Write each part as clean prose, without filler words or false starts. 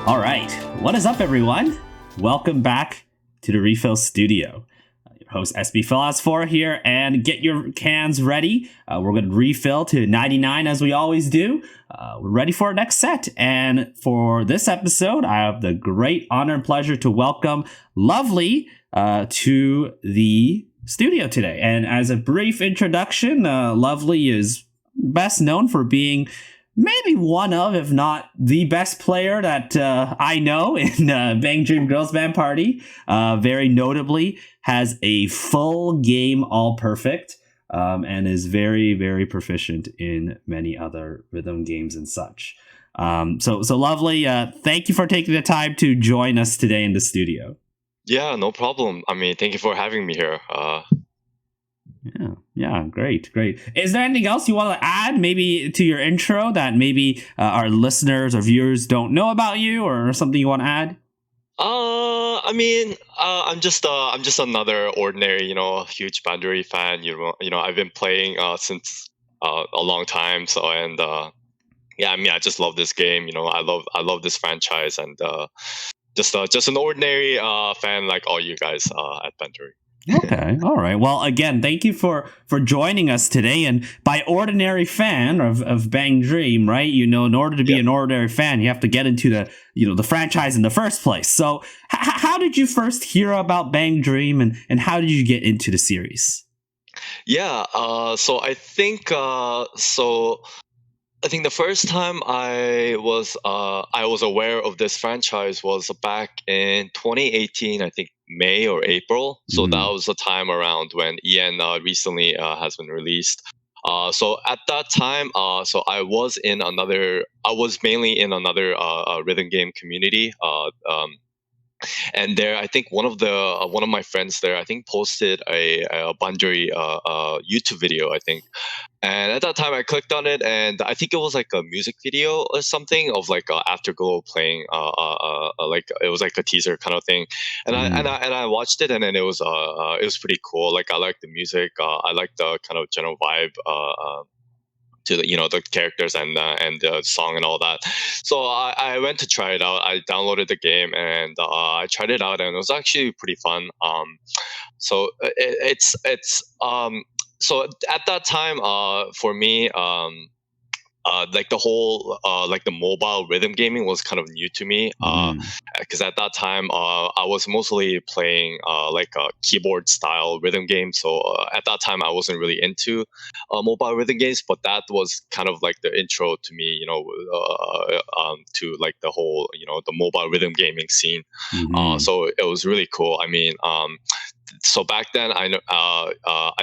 All right, what is up, everyone? Welcome back to the RePHIL studio. Your host SB Philas4 here, and get your cans ready. We're going to refill to 99 as we always do. We're ready for our next set, and for this episode, I have the great honor and pleasure to welcome Lovely to the studio today. And as a brief introduction, Lovely is best known for being maybe one of, if not the best player that I know in Bang Dream Girls Band Party. Very notably, has a full game all perfect, and is very, very proficient in many other rhythm games and such. So Lovely, thank you for taking the time to join us today in the studio. Yeah, no problem. I mean, thank you for having me here. Yeah, great. Is there anything else you want to add, maybe to your intro that maybe our listeners or viewers don't know about you, or something you want to add? I'm just another ordinary, huge Bandori fan. I've been playing since a long time. So I just love this game. I love this franchise, and just an ordinary fan like all you guys at Bandori. Okay, all right. Well, again, thank you for joining us today. And by ordinary fan of Bang Dream, right? In order to be an ordinary fan, you have to get into the franchise in the first place. So, how did you first hear about Bang Dream, and how did you get into the series? Yeah. I think the first time I was aware of this franchise was back in 2018, I think May or April. So that was the time around when EN recently has been released. So at that time, I was mainly in another rhythm game community. And there, I think one of my friends there, I think, posted a Bandori YouTube video, I think. And at that time, I clicked on it, and I think it was like a music video or something of like Afterglow playing, like it was like a teaser kind of thing. And I watched it, and then it was pretty cool. Like, I liked the music, I liked the kind of general vibe. To the characters and the song and all that. So I went to try it out. I downloaded the game, and I tried it out, and it was actually pretty fun. So at that time, for me, like the whole like the mobile rhythm gaming was kind of new to me, because at that time I was mostly playing like a keyboard style rhythm game. So at that time I wasn't really into mobile rhythm games, but that was kind of like the intro to me, to like the whole the mobile rhythm gaming scene. So it was really cool. I mean, so back then, I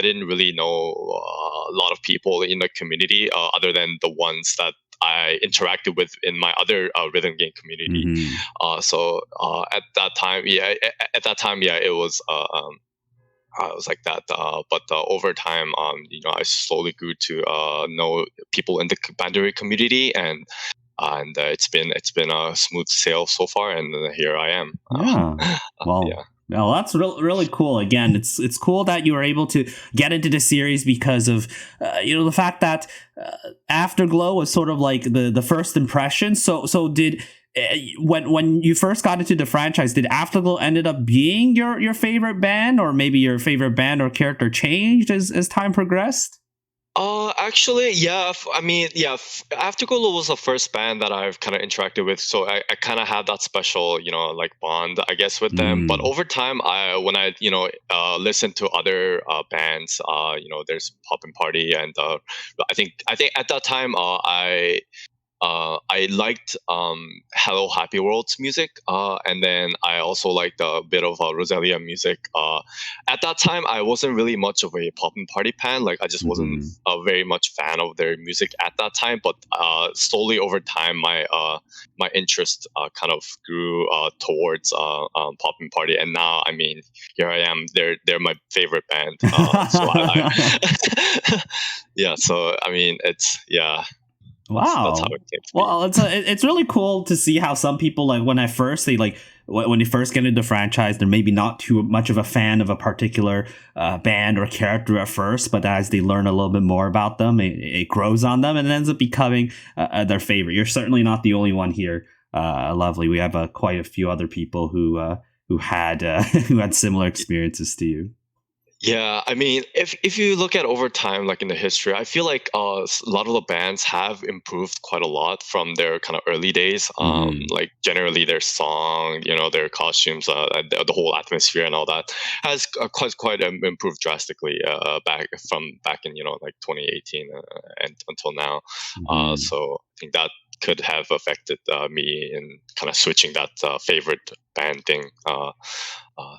didn't really know a lot of people in the community, other than the ones that I interacted with in my other rhythm game community. At that time, it was like that. But over time, I slowly grew to know people in the Bandori community, and it's been a smooth sail so far, and here I am. Well. Yeah. Well, that's really cool. Again, it's cool that you were able to get into the series because of the fact that Afterglow was sort of like the first impression. So did when you first got into the franchise, did Afterglow ended up being your favorite band, or maybe your favorite band or character changed as time progressed? Actually, yeah. Afterglow was the first band that I've kind of interacted with, so I kind of had that special, like bond, I guess, with them. But over time, when I listened to other bands, there's Poppin' Party, and I think at that time, I liked Hello Happy World's music, and then I also liked a bit of Rosalia music. At that time, I wasn't really much of a Poppin' Party fan. Like, I just wasn't a very much fan of their music at that time. But slowly over time, my interest kind of grew towards Poppin' Party, and now, I mean, here I am. They're my favorite band. Yeah. So I mean, Wow. That's how it came to be. Well, it's really cool to see how some people, like, when they first get into the franchise, they're maybe not too much of a fan of a particular band or character at first, but as they learn a little bit more about them, it grows on them and it ends up becoming their favorite. You're certainly not the only one here lovely. We have quite a few other people who had who had similar experiences to you. Yeah, I mean, if you look at over time, like in the history, I feel like a lot of the bands have improved quite a lot from their kind of early days. Like generally their song, their costumes, the whole atmosphere and all that has quite improved drastically back in like 2018 and until now. So I think that could have affected me in kind of switching that favorite band thing.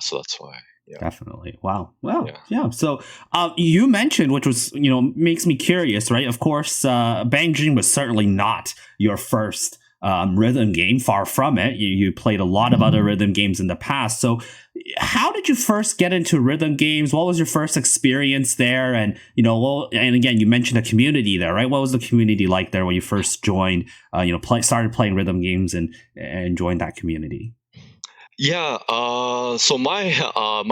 So that's why. Yeah. Definitely. Wow. Well, yeah. So you mentioned, which was, makes me curious, right? Of course, Bang Dream was certainly not your first rhythm game. Far from it. You played a lot of other rhythm games in the past. So how did you first get into rhythm games? What was your first experience there? And, and again, you mentioned the community there, right? What was the community like there when you first joined, started playing rhythm games and joined that community? Yeah, so my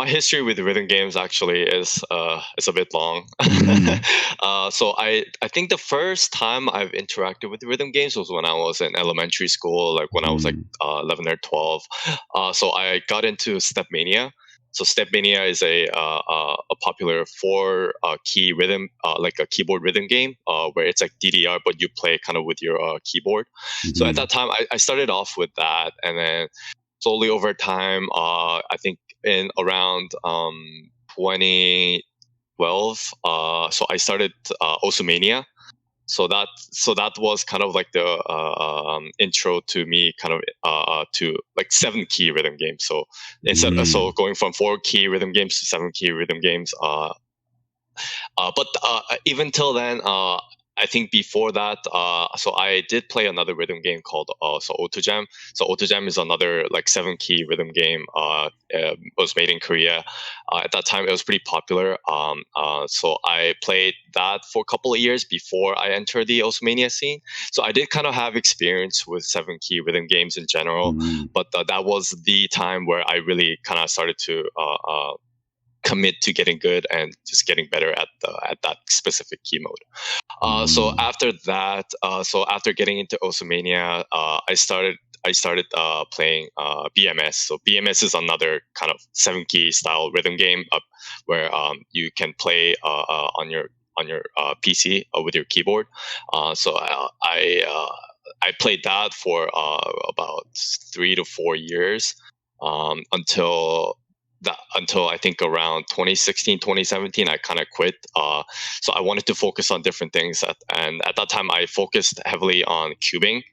history with rhythm games actually is a bit long. So I think the first time I've interacted with rhythm games was when I was in elementary school, like when I was like 11 or 12. So I got into Stepmania. So Stepmania is a popular four key rhythm, like a keyboard rhythm game, where it's like DDR, but you play kind of with your keyboard. So at that time, I started off with that, and then slowly over time, I think in around 2012, so I started Osumania. So that was kind of like the intro to me, kind of to like 7 key rhythm games. So so going from 4 key rhythm games to 7 key rhythm games. But even till then, I think before that, so I did play another rhythm game called AutoJam. So AutoJam is another like 7 key rhythm game. Was made in Korea. At that time, it was pretty popular. So I played that for a couple of years before I entered the Osmania scene. So I did kind of have experience with 7 key rhythm games in general, but that was the time where I really kind of started to commit to getting good and just getting better at that specific key mode. So after that, so after getting into Osumania, I started playing BMS. So BMS is another kind of 7 key style rhythm game where you can play on your PC with your keyboard. So I played that for about 3 to 4 years until I think around 2016, 2017, I kind of quit. So I wanted to focus on different things. And at that time, I focused heavily on cubing.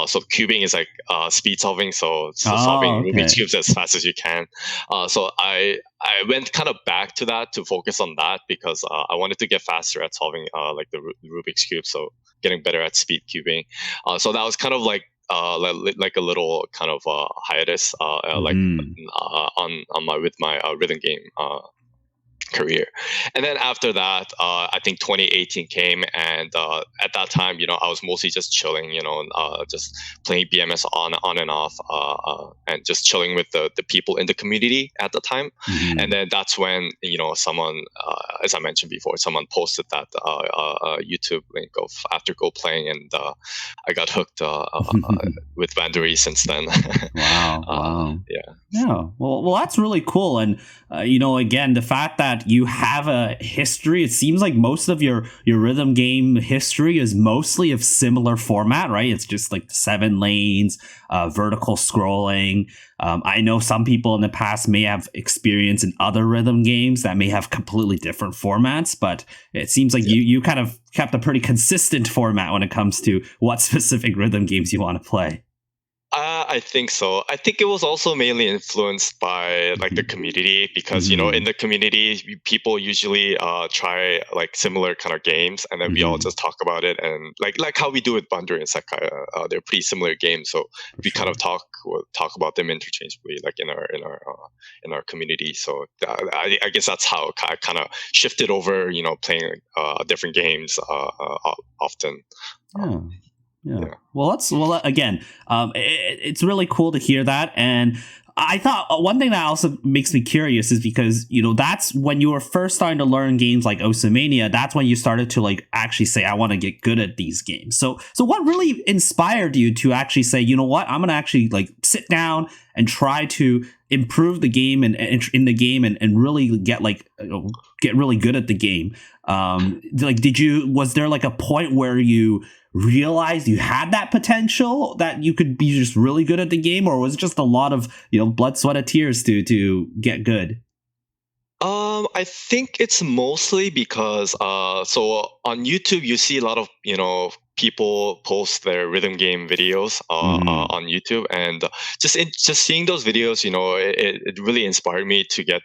So cubing is like speed solving, so solving Rubik's cubes as fast as you can. So I went kind of back to that to focus on that because I wanted to get faster at solving like the Rubik's cube, so getting better at speed cubing. So that was kind of like a little kind of hiatus, on my with my rhythm game career. And then after that, I think 2018 came, and at that time, I was mostly just chilling, just playing BMS on and off, and just chilling with the people in the community at the time. And then that's when someone, as I mentioned before, someone posted that YouTube link of Afterglow playing, and I got hooked with Bandori since then. Wow. Yeah. Well, that's really cool. And again, the fact that you have a history, it seems like most of your rhythm game history is mostly of similar format, right? It's just like 7 lanes, vertical scrolling. I know some people in the past may have experience in other rhythm games that may have completely different formats, but it seems like you kind of kept a pretty consistent format when it comes to what specific rhythm games you want to play. I think so. I think it was also mainly influenced by like the community because in the community people usually try like similar kind of games, and then we all just talk about it, and like how we do with Bandori and Sakai, they're pretty similar games, so we kind of talk about them interchangeably, like in our community. So I guess that's how I kind of shifted over, playing different games often. Yeah. Well, again, it's really cool to hear that. And I thought one thing that also makes me curious is because, that's when you were first starting to learn games like Osamania, that's when you started to like actually say, I want to get good at these games. So what really inspired you to actually say, you know what, I'm going to actually like sit down and try to improve the game and in the game and really get like, get really good at the game. Like, was there like a point where you realized you had that potential that you could be just really good at the game, or was it just a lot of blood, sweat, and tears to get good? I think it's mostly because so on YouTube you see a lot of people post their rhythm game videos on YouTube, and just seeing those videos, it really inspired me to get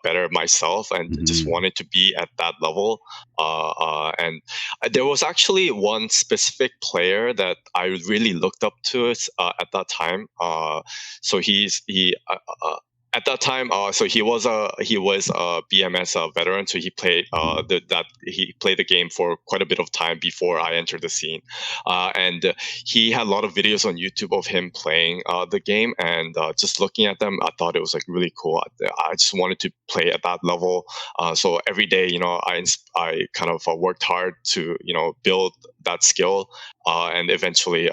better myself, and just wanted to be at that level. And there was actually one specific player that I really looked up to at that time. So he. At that time, so he was a BMS veteran, so he played he played the game for quite a bit of time before I entered the scene, and he had a lot of videos on YouTube of him playing the game, and just looking at them, I thought it was like really cool. I just wanted to play at that level, so every day, I kind of worked hard to build that skill, and eventually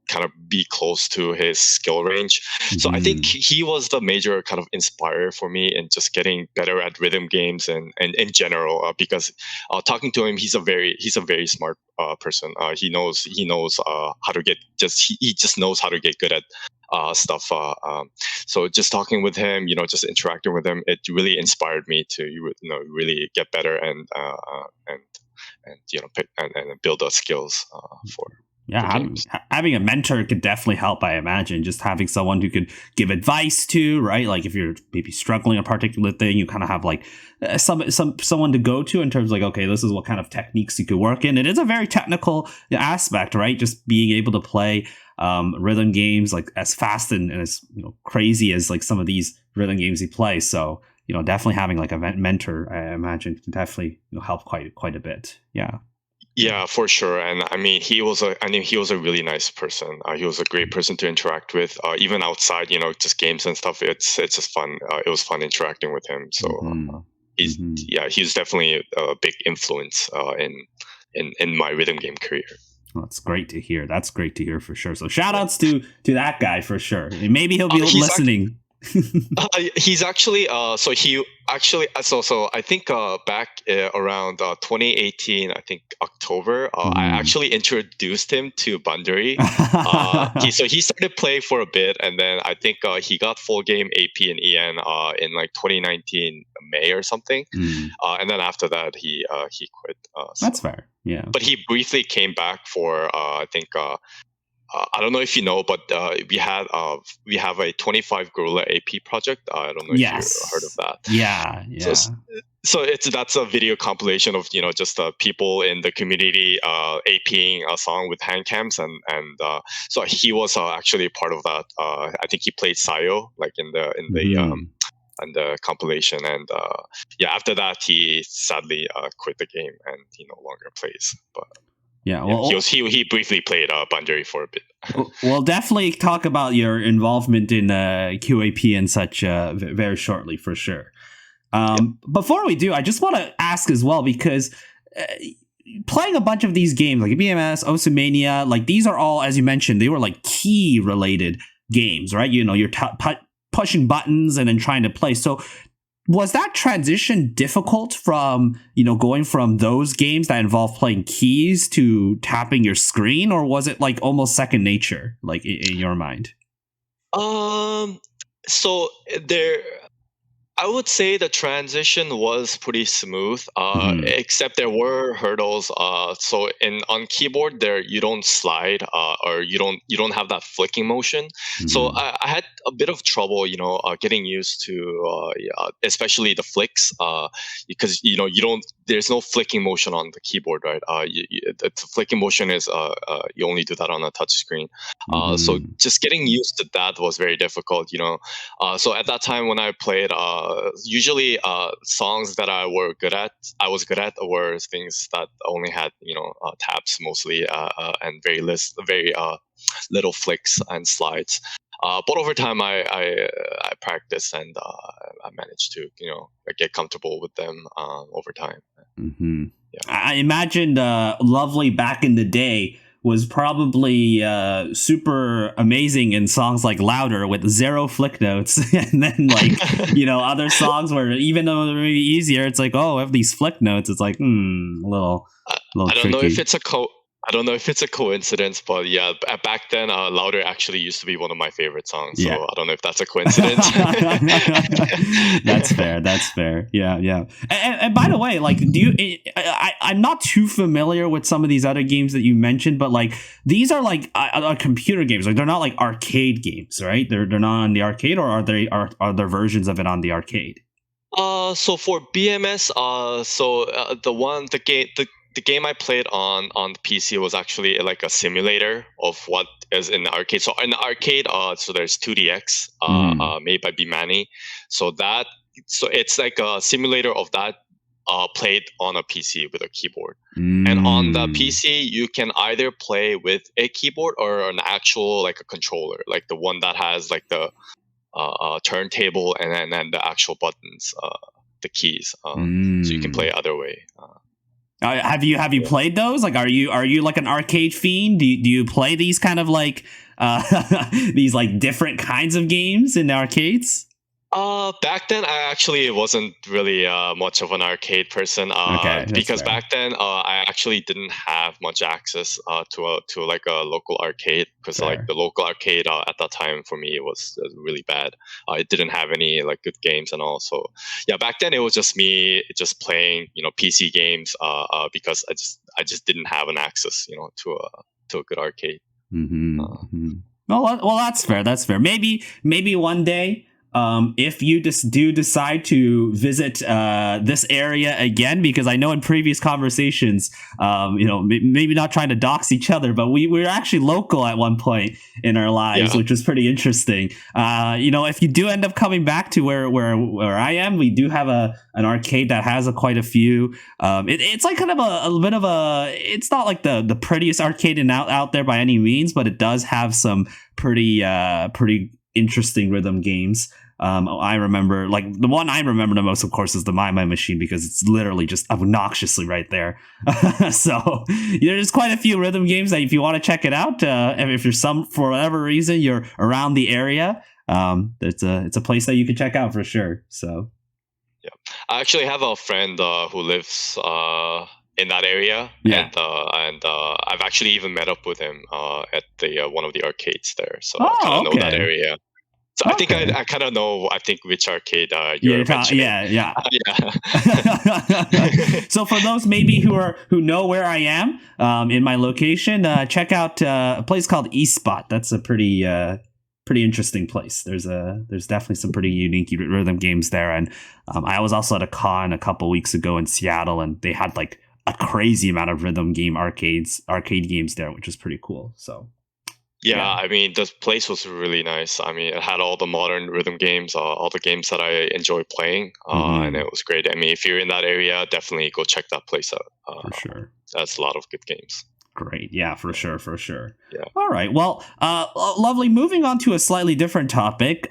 kind of be close to his skill range. So I think he was the major kind of inspirer for me in just getting better at rhythm games and in general, because talking to him, he's a very smart person. He knows how to get he just knows how to get good at stuff. So just talking with him, just interacting with him, it really inspired me to really get better and build those skills for. Yeah, having a mentor could definitely help, I imagine. Just having someone who could give advice to, right? Like if you're maybe struggling a particular thing, you kind of have like someone to go to in terms of like, okay, this is what kind of techniques you could work in. It is a very technical aspect, right? Just being able to play rhythm games like as fast and as crazy as like some of these rhythm games you play. So definitely having like a mentor, I imagine, can definitely help quite a bit. Yeah. Yeah, for sure. And I mean, he was a really nice person. He was a great person to interact with, even outside, just games and stuff. It's just fun. It was fun interacting with him. So he's definitely a big influence in my rhythm game career. Well, that's great to hear. That's great to hear for sure. So shout outs to that guy for sure. Maybe he'll be listening. He's actually so I think back around 2018, I think October, I actually introduced him to Bandori. He started playing for a bit, and then I think he got full game AP and EN in like 2019 May or something, and then after that he quit. That's fair. Yeah, but he briefly came back for I think. I don't know if you know, but we have a 25 Gorilla AP project. I don't know if you heard of that. Yeah. So that's a video compilation of just people in the community APing a song with hand cams, and so he was actually part of that. I think he played Sayo like in the compilation, and after that he sadly quit the game and he no longer plays. But yeah, well, he briefly played Bandori for a bit. We'll definitely talk about your involvement in QAP and such very shortly, for sure. Before we do, I just want to ask as well, because playing a bunch of these games like BMS, Osamania, like these are all, as you mentioned, they were like key related games, right? You're pushing buttons and then trying to play. So was that transition difficult from, going from those games that involve playing keys to tapping your screen, or was it like almost second nature, like in your mind? So I would say the transition was pretty smooth, except there were hurdles. So on keyboard there, you don't slide, or you don't have that flicking motion. So I had a bit of trouble, getting used to, especially the flicks, because there's no flicking motion on the keyboard, right? The flicking motion is you only do that on a touch screen. So just getting used to that was very difficult, So at that time when I played, usually songs that I was good at were things that only had taps mostly, and very little flicks and slides. But over time, I practiced and I managed to get comfortable with them over time. Mm-hmm. Yeah. I imagine Lovely back in the day was probably super amazing in songs like Louder with zero flick notes. And then other songs where even though they're maybe easier, it's like, oh, I have these flick notes. It's like, a little I don't know tricky. if it's I don't know if it's a coincidence, but yeah, back then, "Louder" actually used to be one of my favorite songs. Yeah. So I don't know if that's a coincidence. That's fair. That's fair. Yeah, yeah. And by the way, do you? I'm not too familiar with some of these other games that you mentioned, but these are computer games. Like they're not like arcade games, right? They're not on the arcade, or are there versions of it on the arcade? So for BMS, the game I played on the PC was actually like a simulator of what is in the arcade. So in the arcade, so there's 2DX, made by Bimani. So it's like a simulator of that, played on a PC with a keyboard. And on the PC, you can either play with a keyboard or an actual like a controller, like the one that has like the turntable and then the actual buttons, the keys. So you can play either way. Have you played those? Like, are you like an arcade fiend? Do you play these kind of these like different kinds of games in the arcades? Back then, I actually wasn't really much of an arcade person. Okay, Because fair. back then, I actually didn't have much access to like a local arcade, because like the local arcade at that time for me was really bad. It didn't have any like good games and all. So yeah, back then it was just me just playing PC games, because I just didn't have an access to a good arcade. Well, that's fair. That's fair. Maybe one day, if you just do decide to visit this area again, because I know in previous conversations, maybe not trying to dox each other, but we were actually local at one point in our lives, which was pretty interesting. If you do end up coming back to where I am, we do have an arcade that has quite a few. It's like kind of a bit of it's not like the prettiest arcade out there by any means, but it does have some pretty interesting rhythm games. I remember, like, the one I remember the most, of course, is the My Machine, because it's literally just obnoxiously right there. So there's quite a few rhythm games that if you want to check it out, and if you're for whatever reason you're around the area, it's a place that you can check out for sure. So yeah, I actually have a friend who lives in that area, and I've actually even met up with him at the one of the arcades there. So I kind of know that area. So I think I kind of know, I think, which arcade you're mentioning. Yeah. So for those maybe who know where I am in my location, check out a place called Espot. That's a pretty interesting place. There's definitely some pretty unique rhythm games there. And I was also at a con a couple weeks ago in Seattle, and they had like a crazy amount of rhythm game arcade games there, which is pretty cool. So yeah, I mean, the place was really nice. I mean, it had all the modern rhythm games, all the games that I enjoy playing, and it was great. I mean, if you're in that area, definitely go check that place out. For sure. That's a lot of good games. Great. Yeah, for sure. Yeah. All right. Well, lovely. Moving on to a slightly different topic,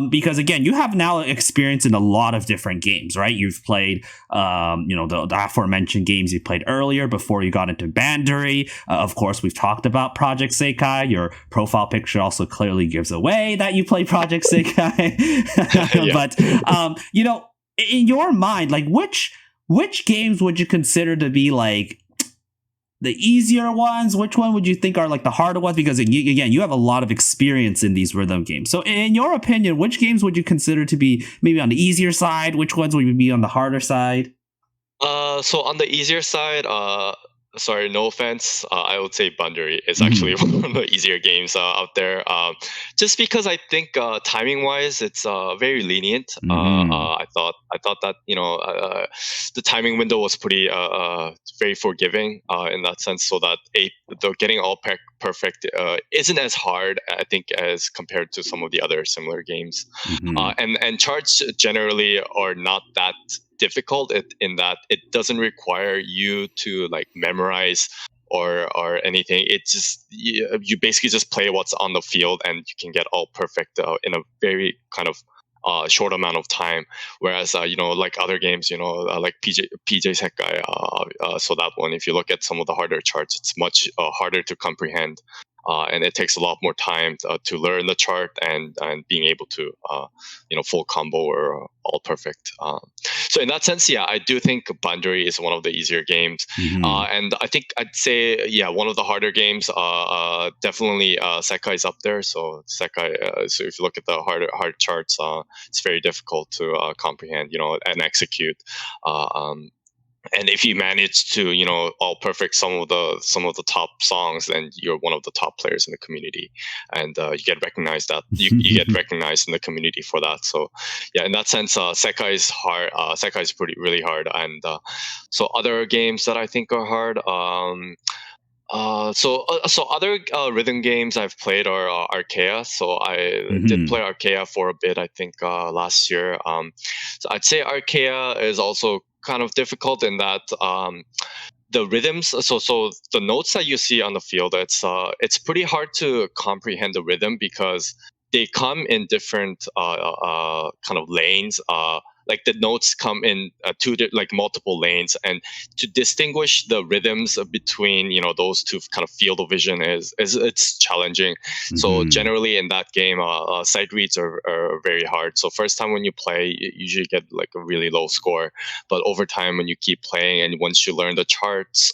because again, you have now experience in a lot of different games, right? You've played, the aforementioned games you played earlier before you got into Bandori. Of course, we've talked about Project Sekai. Your profile picture also clearly gives away that you play Project Sekai. But, in your mind, like which games would you consider to be like the easier ones? Which one would you think are like the harder ones? Because again, you have a lot of experience in these rhythm games. So in your opinion, which games would you consider to be maybe on the easier side? Which ones would be on the harder side? So on the easier side, sorry, no offense, I would say Bandori is actually one of the easier games out there. Just because I think timing wise, it's very lenient. I thought that the timing window was pretty very forgiving in that sense, so that the getting all perfect isn't as hard, I think, as compared to some of the other similar games. And charts generally are not that difficult in that it doesn't require you to like memorize or anything. It's just you basically just play what's on the field, and you can get all perfect in a very kind of short amount of time. Whereas like other games, like PJ Sekai, so that one, if you look at some of the harder charts, it's much harder to comprehend. And it takes a lot more time to learn the chart and being able to full combo or all perfect. So in that sense, yeah, I do think Bandori is one of the easier games. And I think I'd say, yeah, one of the harder games, definitely Sekai is up there. So Sekai, so if you look at the hard charts, it's very difficult to comprehend, and execute. And if you manage to all perfect some of the top songs, then you're one of the top players in the community, and you get recognized you get recognized in the community for that. So yeah, in that sense, Sekai is hard. Sekai is really hard. And so other games that I think are hard, so other rhythm games I've played are Archaea. So I did play Archaea for a bit, I think last year. So I'd say Archaea is also kind of difficult in that the rhythms. So the notes that you see on the field, it's pretty hard to comprehend the rhythm because they come in different kind of lanes. Like the notes come in like multiple lanes, and to distinguish the rhythms between those two kind of field of vision is it's challenging. So generally in that game, sight reads are very hard. So first time when you play, you usually get like a really low score, but over time when you keep playing and once you learn the charts,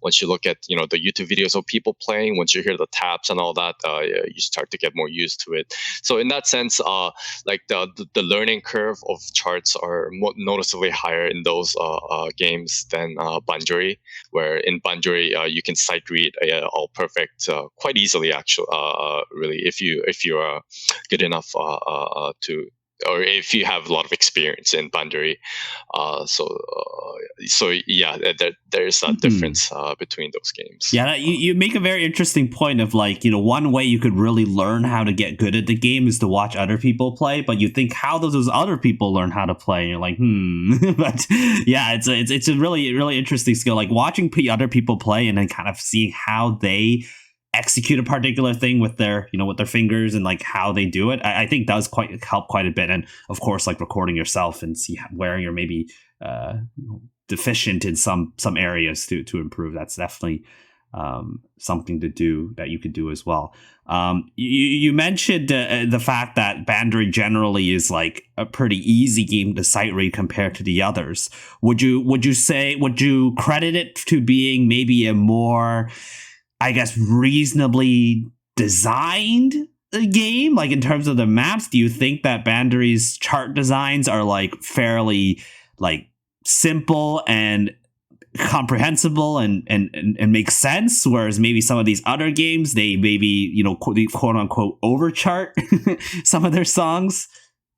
once you look at the YouTube videos of people playing, once you hear the taps and all that, you start to get more used to it. So in that sense, like the learning curve of charts are noticeably higher in those games than Bandori, where in Bandori you can sight read all perfect quite easily. Actually, really, if you are good enough to, or if you have a lot of experience in Bandori. So yeah, there's a difference between those games. Yeah, you make a very interesting point of like, one way you could really learn how to get good at the game is to watch other people play, but you think, how does those other people learn how to play? And you're like, But yeah, it's a really, really interesting skill, like watching other people play and then kind of seeing how they execute a particular thing with their with their fingers and like how they do it. I think does help quite a bit. And of course, like recording yourself and see where you're maybe deficient in some areas to improve. That's definitely something to do that you could do as well. You mentioned the fact that Bandori generally is like a pretty easy game to sight read compared to the others. Would you credit it to being maybe a more, I guess, reasonably designed game, like in terms of the maps? Do you think that Bandori's chart designs are like fairly like simple and comprehensible and make sense, whereas maybe some of these other games, they maybe quote unquote overchart some of their songs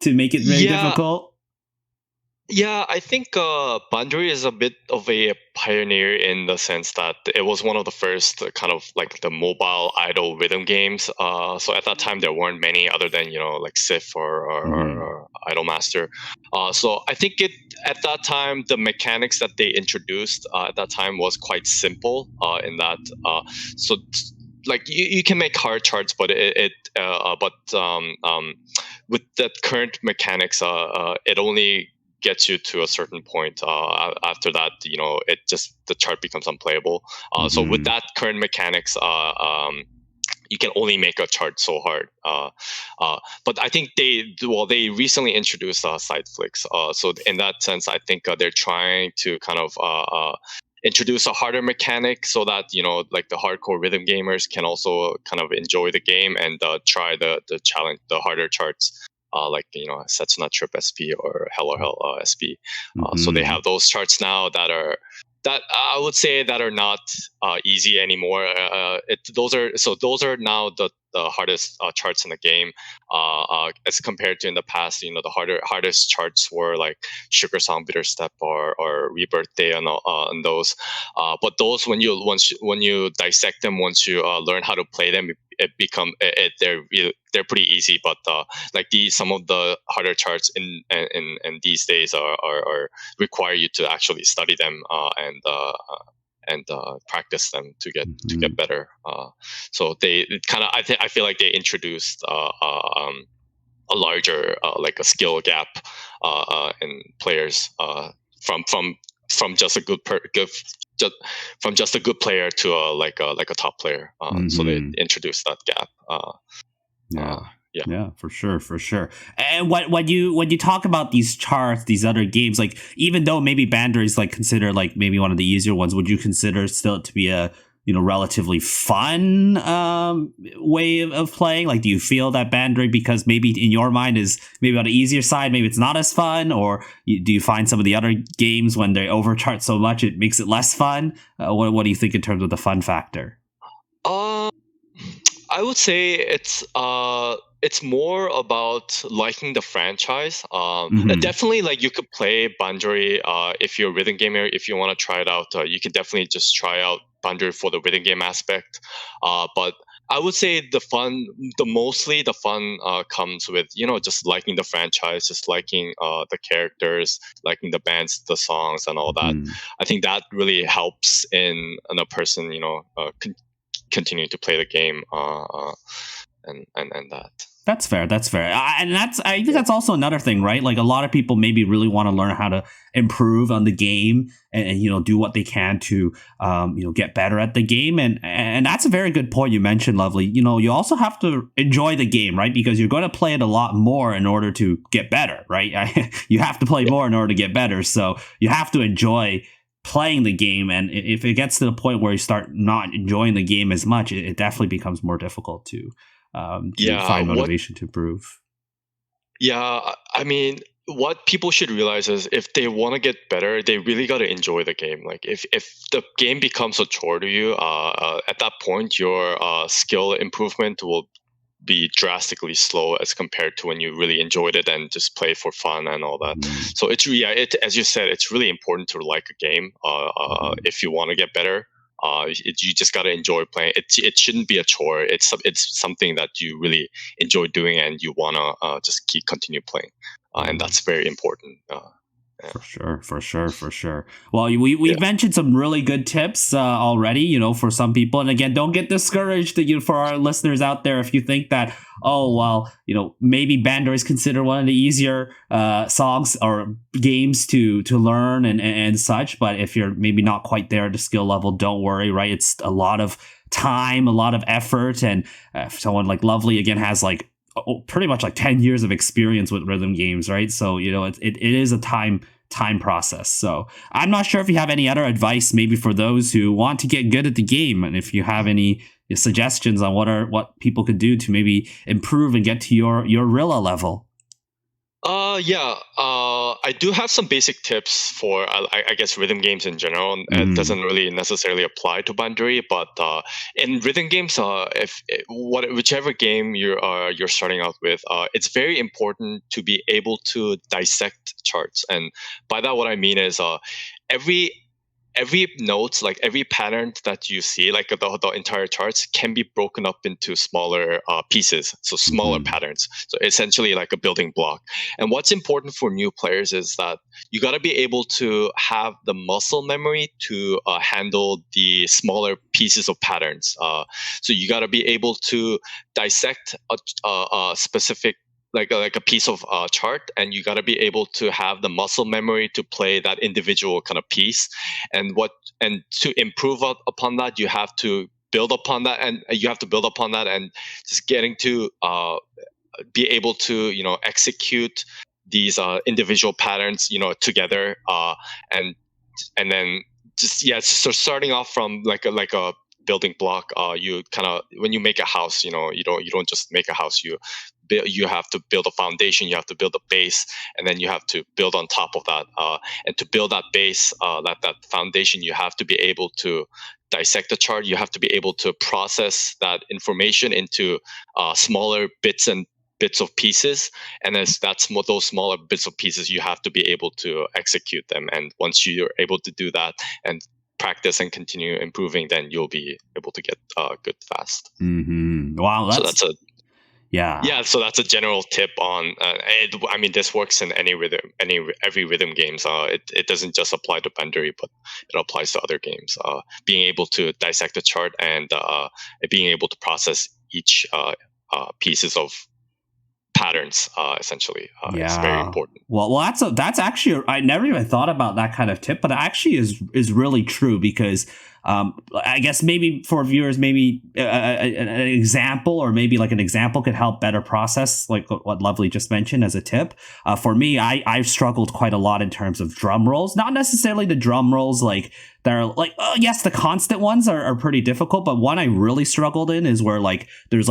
to make it very difficult? Yeah, I think Bandori is a bit of a pioneer in the sense that it was one of the first kind of like the mobile idol rhythm games. So at that time there weren't many other than like Sif or Idolmaster. So I think at that time the mechanics that they introduced at that time was quite simple in that so like you can make hard charts, but with the current mechanics, it only gets you to a certain point. After that, it just the chart becomes unplayable. So with that current mechanics, you can only make a chart so hard. But I think they recently introduced side flicks. So in that sense, I think they're trying to kind of introduce a harder mechanic so that like the hardcore rhythm gamers can also kind of enjoy the game and try the challenge, the harder charts. Like Setsuna Trip SP or Hell or Hell SP. So they have those charts now that I would say that are not easy anymore. Those are now the hardest charts in the game, as compared to in the past. The hardest charts were like Sugar Song, Bitter Step, or Rebirth Day, and those. But those, when you dissect them, once you learn how to play them, they're pretty easy. But like some of the harder charts in these days are require you to actually study them and practice them to get better. So they kind of I feel like they introduced a larger like a skill gap in players from just a just, from just a good player to like a top player. So they introduced that gap. Yeah, for sure. And when you talk about these charts, these other games, like even though maybe Bandori is like considered like maybe one of the easier ones, would you consider still to be a relatively fun way of playing? Like, do you feel that Bandori, because maybe in your mind is maybe on the easier side, maybe it's not as fun, or do you find some of the other games when they overchart so much it makes it less fun? What do you think in terms of the fun factor? I would say it's more about liking the franchise. Definitely, like you could play Bandori if you're a rhythm gamer. If you want to try it out, you can definitely just try out Bandori for the rhythm game aspect. But I would say mostly the fun comes with just liking the franchise, just liking the characters, liking the bands, the songs, and all that. I think that really helps in a person continue to play the game and that. That's fair. And I think that's also another thing, right? Like a lot of people maybe really want to learn how to improve on the game and do what they can to get better at the game. And that's a very good point you mentioned, Lovely. You also have to enjoy the game, right? Because you're going to play it a lot more in order to get better, right? You have to play more in order to get better. So you have to enjoy playing the game, and if it gets to the point where you start not enjoying the game as much, it definitely becomes more difficult to find motivation to improve. Yeah, I mean, what people should realize is if they want to get better, they really got to enjoy the game. Like if the game becomes a chore to you, at that point, your skill improvement will be drastically slow as compared to when you really enjoyed it and just play for fun and all that. So it's as you said, it's really important to like a game if you want to get better. You just got to enjoy playing. It shouldn't be a chore. It's something that you really enjoy doing and you want to just continue playing, and that's very important. For sure. Well, we mentioned some really good tips already, for some people. And again, don't get discouraged for our listeners out there. If you think that, maybe Bandori is considered one of the easier songs or games to learn and such. But if you're maybe not quite there at the skill level, don't worry, right? It's a lot of time, a lot of effort. And if someone like Lovely, again, has like pretty much like 10 years of experience with rhythm games, right? So it is a time process. So I'm not sure if you have any other advice maybe for those who want to get good at the game, and if you have any suggestions on what people could do to maybe improve and get to your Rilla level. I do have some basic tips for I guess rhythm games in general. It doesn't really necessarily apply to Bandori, but in rhythm games, whichever game you're starting out with, it's very important to be able to dissect charts. And by that, what I mean is every note, like every pattern that you see, like the entire charts can be broken up into smaller pieces, so smaller patterns. So essentially like a building block. And what's important for new players is that you got to be able to have the muscle memory to handle the smaller pieces of patterns. So you got to be able to dissect a specific like a piece of chart, and you got to be able to have the muscle memory to play that individual kind of piece. And to improve upon that, you have to build upon that, and just getting to be able to execute these individual patterns together, and then so starting off from like a building block, you kind of, when you make a house, you don't just make a house. You have to build a foundation, you have to build a base, and then you have to build on top of that. And to build that base, that foundation, you have to be able to dissect the chart. You have to be able to process that information into smaller bits of pieces. And as those smaller bits of pieces, you have to be able to execute them. And once you're able to do that and practice and continue improving, then you'll be able to get good fast. Wow, so that's a Yeah, so that's a general tip on. I mean, this works in every rhythm games. It doesn't just apply to Bandori, but it applies to other games. Being able to dissect the chart and being able to process each pieces of patterns, essentially, is very important. Well, that's actually, I never even thought about that kind of tip, but it actually is really true because I guess maybe for viewers, maybe an example or maybe like an example could help better process like what Lovely just mentioned as a tip. For me, I've struggled quite a lot in terms of drum rolls, not necessarily the drum rolls like that are like, oh yes, the constant ones are pretty difficult, but one I really struggled in is where there's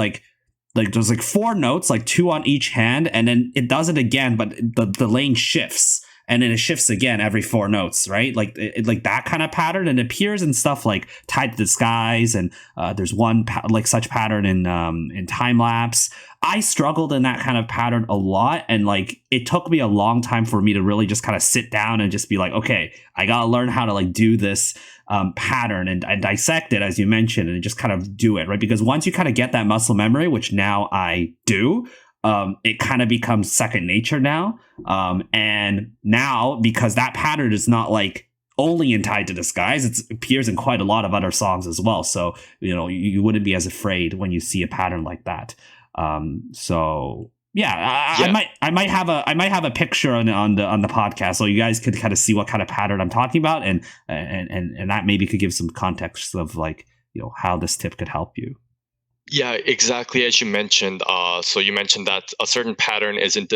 there's 4 notes, like 2 on each hand, and then it does it again, but the lane shifts, and then it shifts again every 4 notes, right? Like like that kind of pattern, and it appears in stuff like Tied to the Skies, and there's one such pattern in Time Lapse. I struggled in that kind of pattern a lot, and like it took me a long time for me to really just kind of sit down and just be like, okay, I gotta learn how to like do this pattern and dissect it, as you mentioned, and just kind of do it, right? Because once you kind of get that muscle memory, which now I do, it kind of becomes second nature now. And now, because that pattern is not like only in Tied to the Skies, it appears in quite a lot of other songs as well. So, you wouldn't be as afraid when you see a pattern like that. So yeah, I might have a picture on the podcast, so you guys could kind of see what kind of pattern I'm talking about, and that maybe could give some context of like how this tip could help you. Yeah, exactly as you mentioned. So you mentioned that a certain pattern is in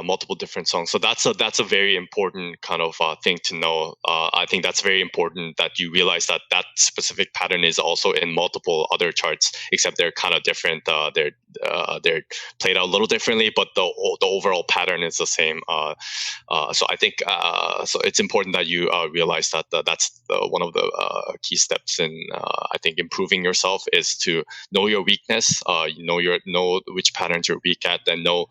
multiple different songs. So that's a very important kind of thing to know. I think that's very important that you realize that specific pattern is also in multiple other charts, except they're kind of different. They're played out a little differently, but the overall pattern is the same. So I think so it's important that you realize that that's one of the key steps in I think improving yourself is to know your weakness. Know which patterns you're weak at, and know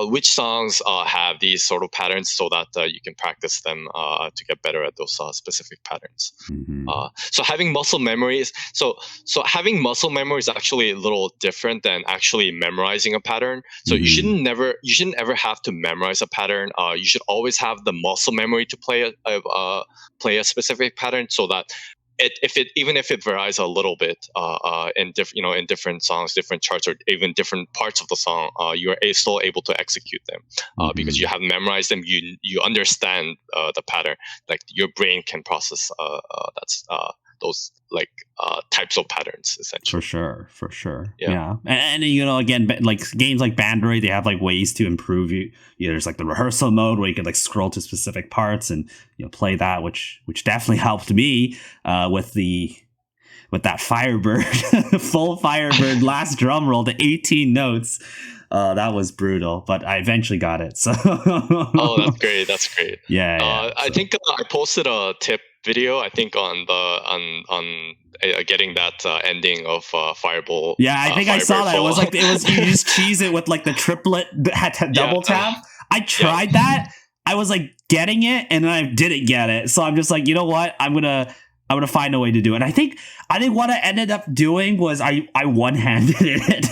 which songs have these sort of patterns, so that you can practice them to get better at those specific patterns. Mm-hmm. So having muscle memory is having muscle memory is actually a little different than actually memorizing a pattern. So you shouldn't ever have to memorize a pattern. You should always have the muscle memory to play a specific pattern, so that even if it varies a little bit in different songs, different charts, or even different parts of the song, you are still able to execute them because you have memorized them. You understand the pattern. Like your brain can process those types of patterns, essentially. For sure. Yeah. And again, like games like Bandori, they have like ways to improve you. There's like the rehearsal mode where you can like scroll to specific parts and play that, which definitely helped me with that Firebird, full Firebird last drum roll to 18 notes. That was brutal, but I eventually got it. So oh, that's great. That's great. Yeah. I think I posted a tip video, I think on getting that ending of Fireball. Yeah, I think I saw that. It was you just cheese it with like the triplet double tap. I tried that. I was like getting it, and then I didn't get it. So I'm just like, you know what? I'm gonna find a way to do it. And I think what I ended up doing was I one-handed it.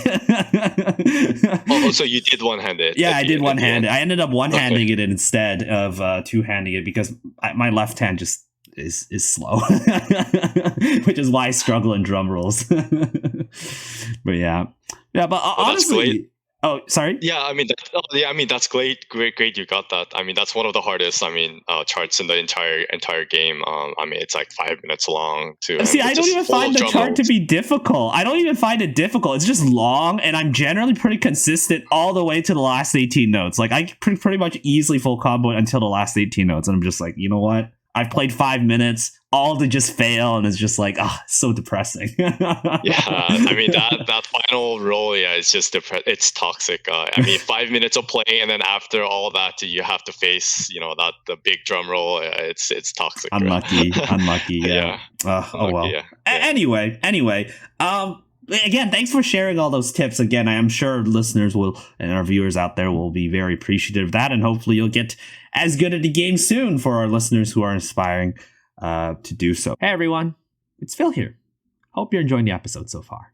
Oh, so you did one-handed? Yeah, I did one-handed. I ended up one-handing it instead of two-handing it because my left hand just is slow, which is why I struggle in drum rolls. But yeah, but honestly. Oh, sorry. Yeah, I mean, that's great. You got that. I mean, that's one of the hardest. Charts in the entire game. It's like 5 minutes long too. See, I don't even find the chart to be difficult. I don't even find it difficult. It's just long, and I'm generally pretty consistent all the way to the last 18 notes. Like I pretty much easily full combo until the last 18 notes, and I'm just like, you know what? I've played 5 minutes, all to just fail, and it's just like, so depressing. Yeah, I mean that final roll, it's just it's toxic. 5 minutes of playing, and then after all that, you have to face, the big drum roll. It's toxic. Unlucky. Yeah. Oh well. Yeah. Anyway. Again, thanks for sharing all those tips. Again, I am sure listeners and our viewers out there will be very appreciative of that, and hopefully you'll get as good at the game soon for our listeners who are aspiring to do so. Hey everyone, it's Phil here. Hope you're enjoying the episode so far.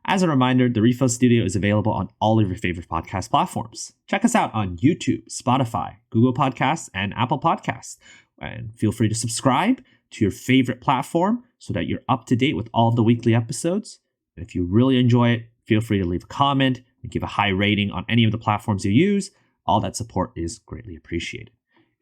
As a reminder, the RePHIL Studio is available on all of your favorite podcast platforms. Check us out on YouTube, Spotify, Google Podcasts, and Apple Podcasts. And feel free to subscribe to your favorite platform so that you're up to date with all of the weekly episodes. And if you really enjoy it, feel free to leave a comment and give a high rating on any of the platforms you use. All that support is greatly appreciated.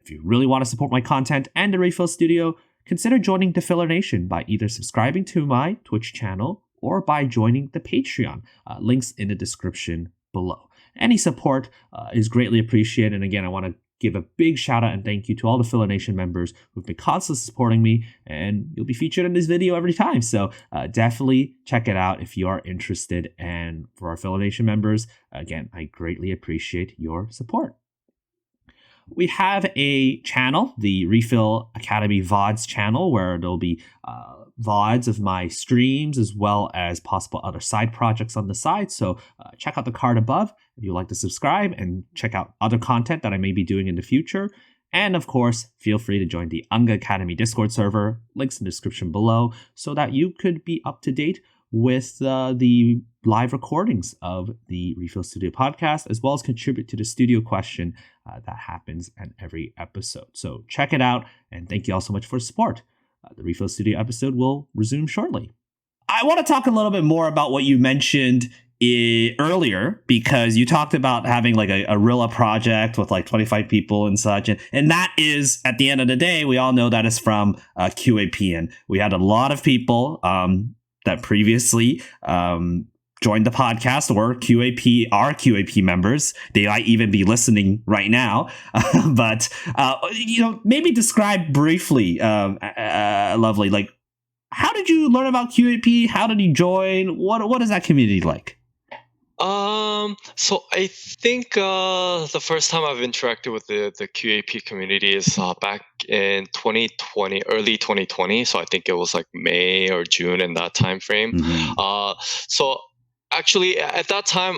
If you really want to support my content and the RePHIL Studio, consider joining the Filler Nation by either subscribing to my Twitch channel or by joining the Patreon. Links in the description below. Any support is greatly appreciated. And again, I want to give a big shout out and thank you to all the Filler Nation members who've been constantly supporting me, and you'll be featured in this video every time. So definitely check it out if you are interested. And for our Filler Nation members, again, I greatly appreciate your support. We have a channel, the RePHIL Academy VODs channel, where there'll be VODs of my streams as well as possible other side projects on the side. So check out the card above if you'd like to subscribe and check out other content that I may be doing in the future. And of course, feel free to join the Unga Academy Discord server, links in the description below, so that you could be up to date with the live recordings of the RePHIL Studio podcast, as well as contribute to the studio question that happens in every episode. So check it out, and thank you all so much for the support. The RePHIL Studio episode will resume shortly. I want to talk a little bit more about what you mentioned earlier, because you talked about having like a Rilla project with like 25 people and such. And that is, at the end of the day, we all know that is from QAP. And we had a lot of people that previously joined the podcast or are QAP members. They might even be listening right now. But, maybe describe briefly, Lovely, like, how did you learn about QAP? How did you join? What is that community like? So I think the first time I've interacted with the QAP community is back in 2020, early 2020. So I think it was like May or June in that time frame. Mm-hmm. So actually at that time,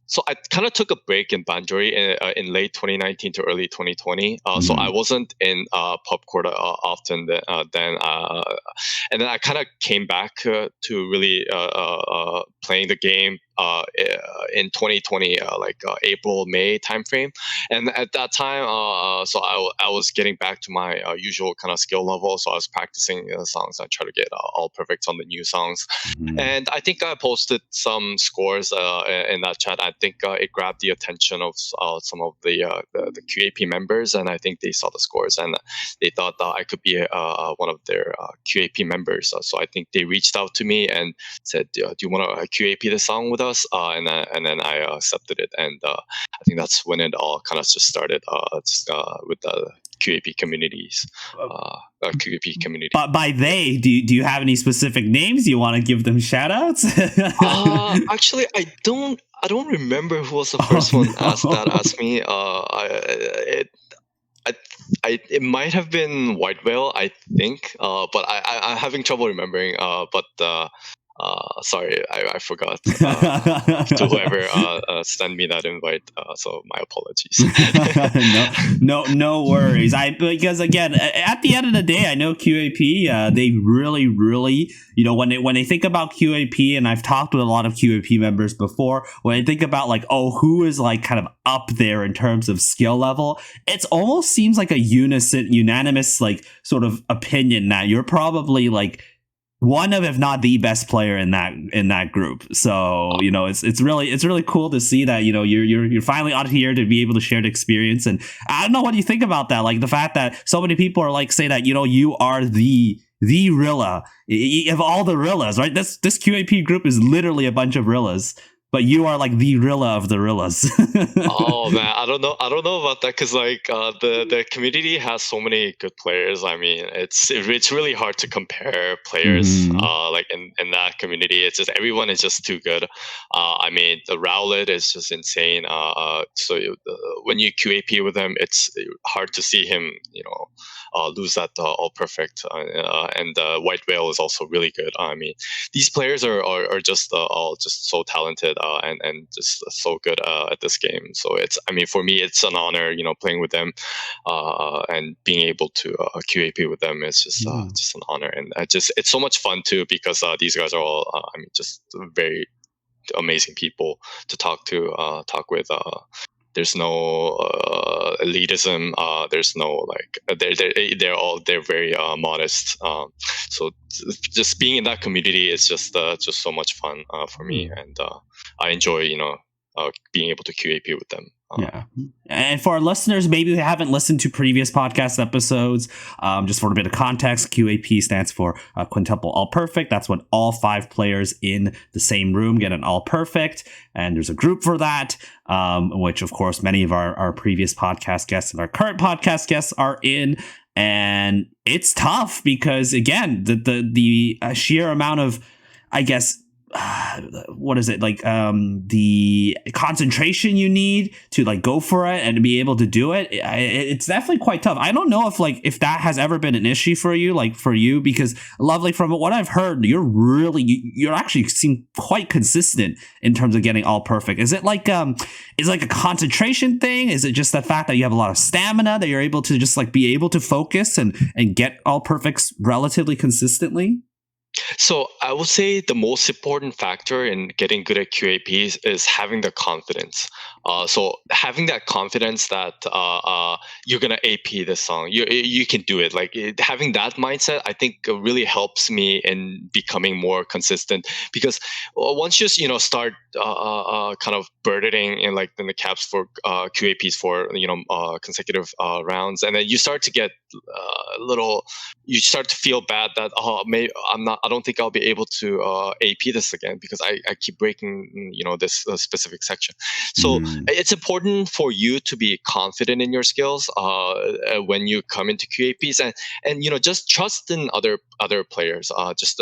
so I kind of took a break in Bandori in late 2019 to early 2020. So I wasn't in PubCourt often then. And then I kind of came back to really playing the game in 2020, April, May timeframe. And at that time, so I was getting back to my usual kind of skill level. So I was practicing songs. I try to get all perfect on the new songs. Mm-hmm. And I think I posted some scores in that chat. I think it grabbed the attention of some of the QAP members, and I think they saw the scores and they thought that I could be one of their QAP members. So I think they reached out to me and said, "Do you want to QAP the song with us?" And then I accepted it, and I think that's when it all kind of just started with the QAP communities, QAP community. But by they, do you have any specific names? You want to give them shout outs? Actually, I don't remember who was the first one asked me. It might have been White Whale, I think, but I'm having trouble remembering. Sorry, I forgot to whoever sent me that invite. So my apologies. No worries. Because again, at the end of the day, I know QAP. They really, when they think about QAP, and I've talked with a lot of QAP members before, when I think about like, who is like kind of up there in terms of skill level, it almost seems like a unanimous like sort of opinion that you're probably like one of, if not the best player in that group. So it's really cool to see that you're finally out here to be able to share the experience. And I don't know what you think about that, like the fact that so many people are like say that you are the Rilla of all the Rillas, right? This QAP group is literally a bunch of Rillas. But you are like the Rilla of the Rillas. Oh man, I don't know about that, because like the community has so many good players. I mean, it's really hard to compare players like in that community. It's just everyone is just too good. I mean, the Rowlet is just insane. So when you QAP with him, it's hard to see him lose that all perfect. And White Whale is also really good. I mean, these players are just all just so talented. and just so good at this game. So for me, it's an honor, playing with them, and being able to QAP with them is just an honor, and it's so much fun too because these guys are all just very amazing people to talk with. There's no elitism. There's no they're very modest. So just being in that community is just so much fun for me, and I enjoy being able to QAP with them. Yeah. And for our listeners, maybe who haven't listened to previous podcast episodes, just for a bit of context, QAP stands for quintuple all perfect. That's when all 5 players in the same room get an all perfect. And there's a group for that, which, of course, many of our previous podcast guests and our current podcast guests are in. And it's tough because, again, the sheer amount of, I guess, what is it like the concentration you need to go for it and to be able to do it, it's definitely quite tough. I don't know if that has ever been an issue for you, because Lovely, from what I've heard, you're actually seem quite consistent in terms of getting all perfect. Is it like a concentration thing? Is it just the fact that you have a lot of stamina that you're able to just be able to focus and get all perfects relatively consistently? So I would say the most important factor in getting good at QAPs is having the confidence. So having that confidence that you're gonna AP this song, you can do it. Having that mindset, I think really helps me in becoming more consistent. Because once you start kind of burdening in the caps for QAPs for consecutive rounds, and then you start to get you start to feel bad that maybe I don't think I'll be able to AP this again because I keep breaking this specific section. So it's important for you to be confident in your skills when you come into QAPs, and just trust in other players. Just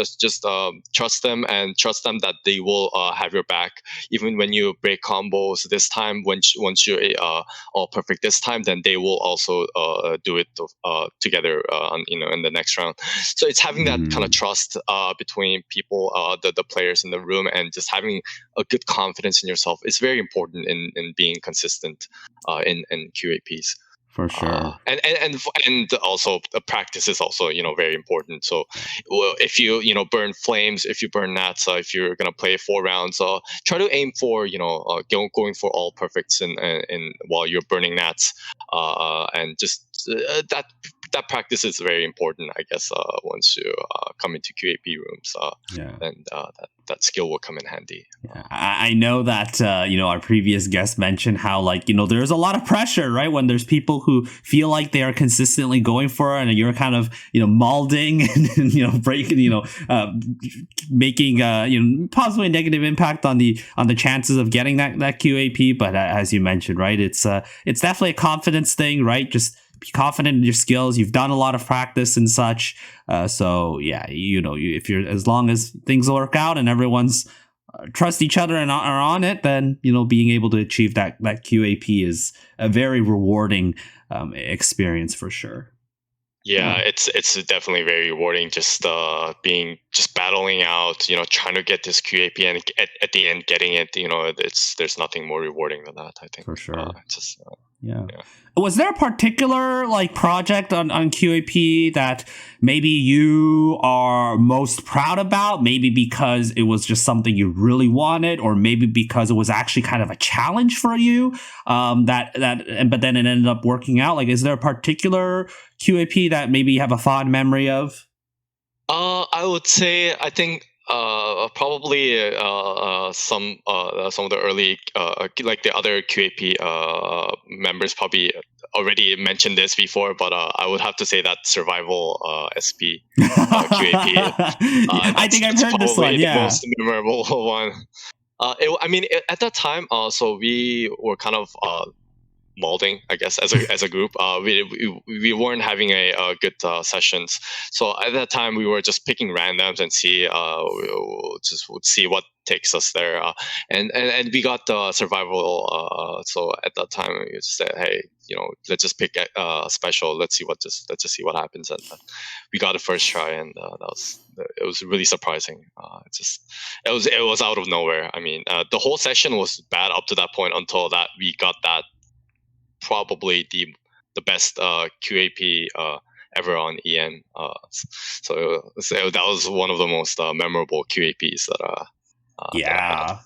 trust them, and trust them that they will have your back even when you break combos this time. Once you're all perfect this time, then they will also do it together in the next round. So it's having that kind of trust between people, the players in the room, and just having a good confidence in yourself is very important in being consistent in QAPs. For sure. And also the practice is also very important. So if you burn flames, if you burn nats, if you're gonna play 4 rounds, try to aim for going for all perfects and while you're burning nats, and just that practice is very important, I guess. Once you come into QAP rooms, then that skill will come in handy. Yeah. I know that our previous guest mentioned how there's a lot of pressure, right, when there's people who feel like they are consistently going for it, and you're kind of molding and breaking, making possibly a negative impact on the chances of getting that QAP. But as you mentioned, right, it's definitely a confidence thing, right? Just be confident in your skills. You've done a lot of practice and such. So yeah, if you're, as long as things work out and everyone's trust each other and are on it, then being able to achieve that QAP is a very rewarding experience for sure. Yeah, it's definitely very rewarding. Just battling out, trying to get this QAP, and at the end getting it. There's nothing more rewarding than that, I think. For sure. Yeah. Was there a particular project on QAP that maybe you are most proud about? Maybe because it was just something you really wanted, or maybe because it was actually kind of a challenge for you. But then it ended up working out. Is there a particular QAP that maybe you have a fond memory of? I would say I think probably some of the early the other QAP members probably already mentioned this before, but I would have to say that survival SP QAP. I think I've heard this one. Yeah, the most memorable one. At that time, so we were kind of molding, I guess, as a group. We weren't having a good sessions. So at that time, we were just picking randoms and just would see what takes us there. And we got the survival. So at that time, we just said, hey, let's just pick a special. Let's just see what happens. And we got a first try, and it was really surprising. It was out of nowhere. I mean, the whole session was bad up to that point until that we got that probably the best QAP ever on EN. So that was one of the most memorable QAPs that yeah.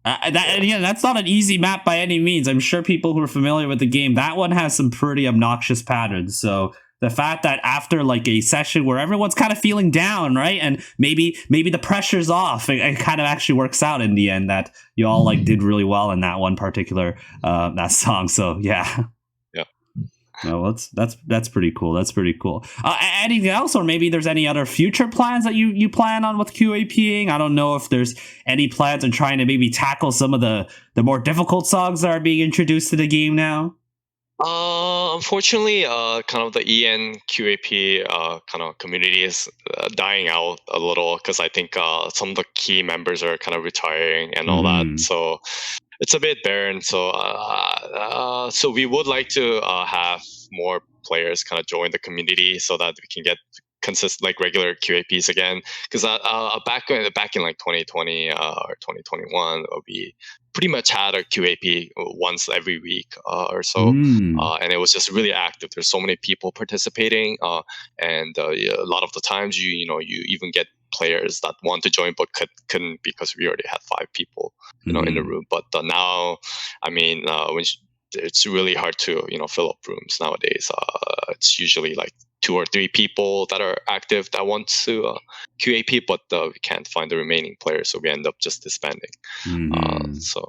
That's not an easy map by any means. I'm sure people who are familiar with the game, that one has some pretty obnoxious patterns. So the fact that after like a session where everyone's kind of feeling down, right, and maybe the pressure's off, it kind of actually works out in the end that you all like did really well in that one particular that song. So yeah. No, that's pretty cool. That's pretty cool. Anything else, or maybe there's any other future plans that you plan on with QAPing? I don't know if there's any plans on trying to maybe tackle some of the more difficult songs that are being introduced to the game now. Unfortunately, kind of the EN QAP kind of community is dying out a little because I think some of the key members are kind of retiring and all that. So it's a bit barren. So so we would like to have more players kind of join the community so that we can get consistent, like regular QAPs again. Because back in like 2020 or 2021, we pretty much had a QAP once every week or so, and it was just really active. There's so many people participating, and a lot of the times you even get players that want to join but couldn't because we already had 5 people in the room. But now, I mean, it's really hard to fill up rooms nowadays. It's usually like 2 or 3 people that are active that want to QAP, but we can't find the remaining players, so we end up just disbanding. So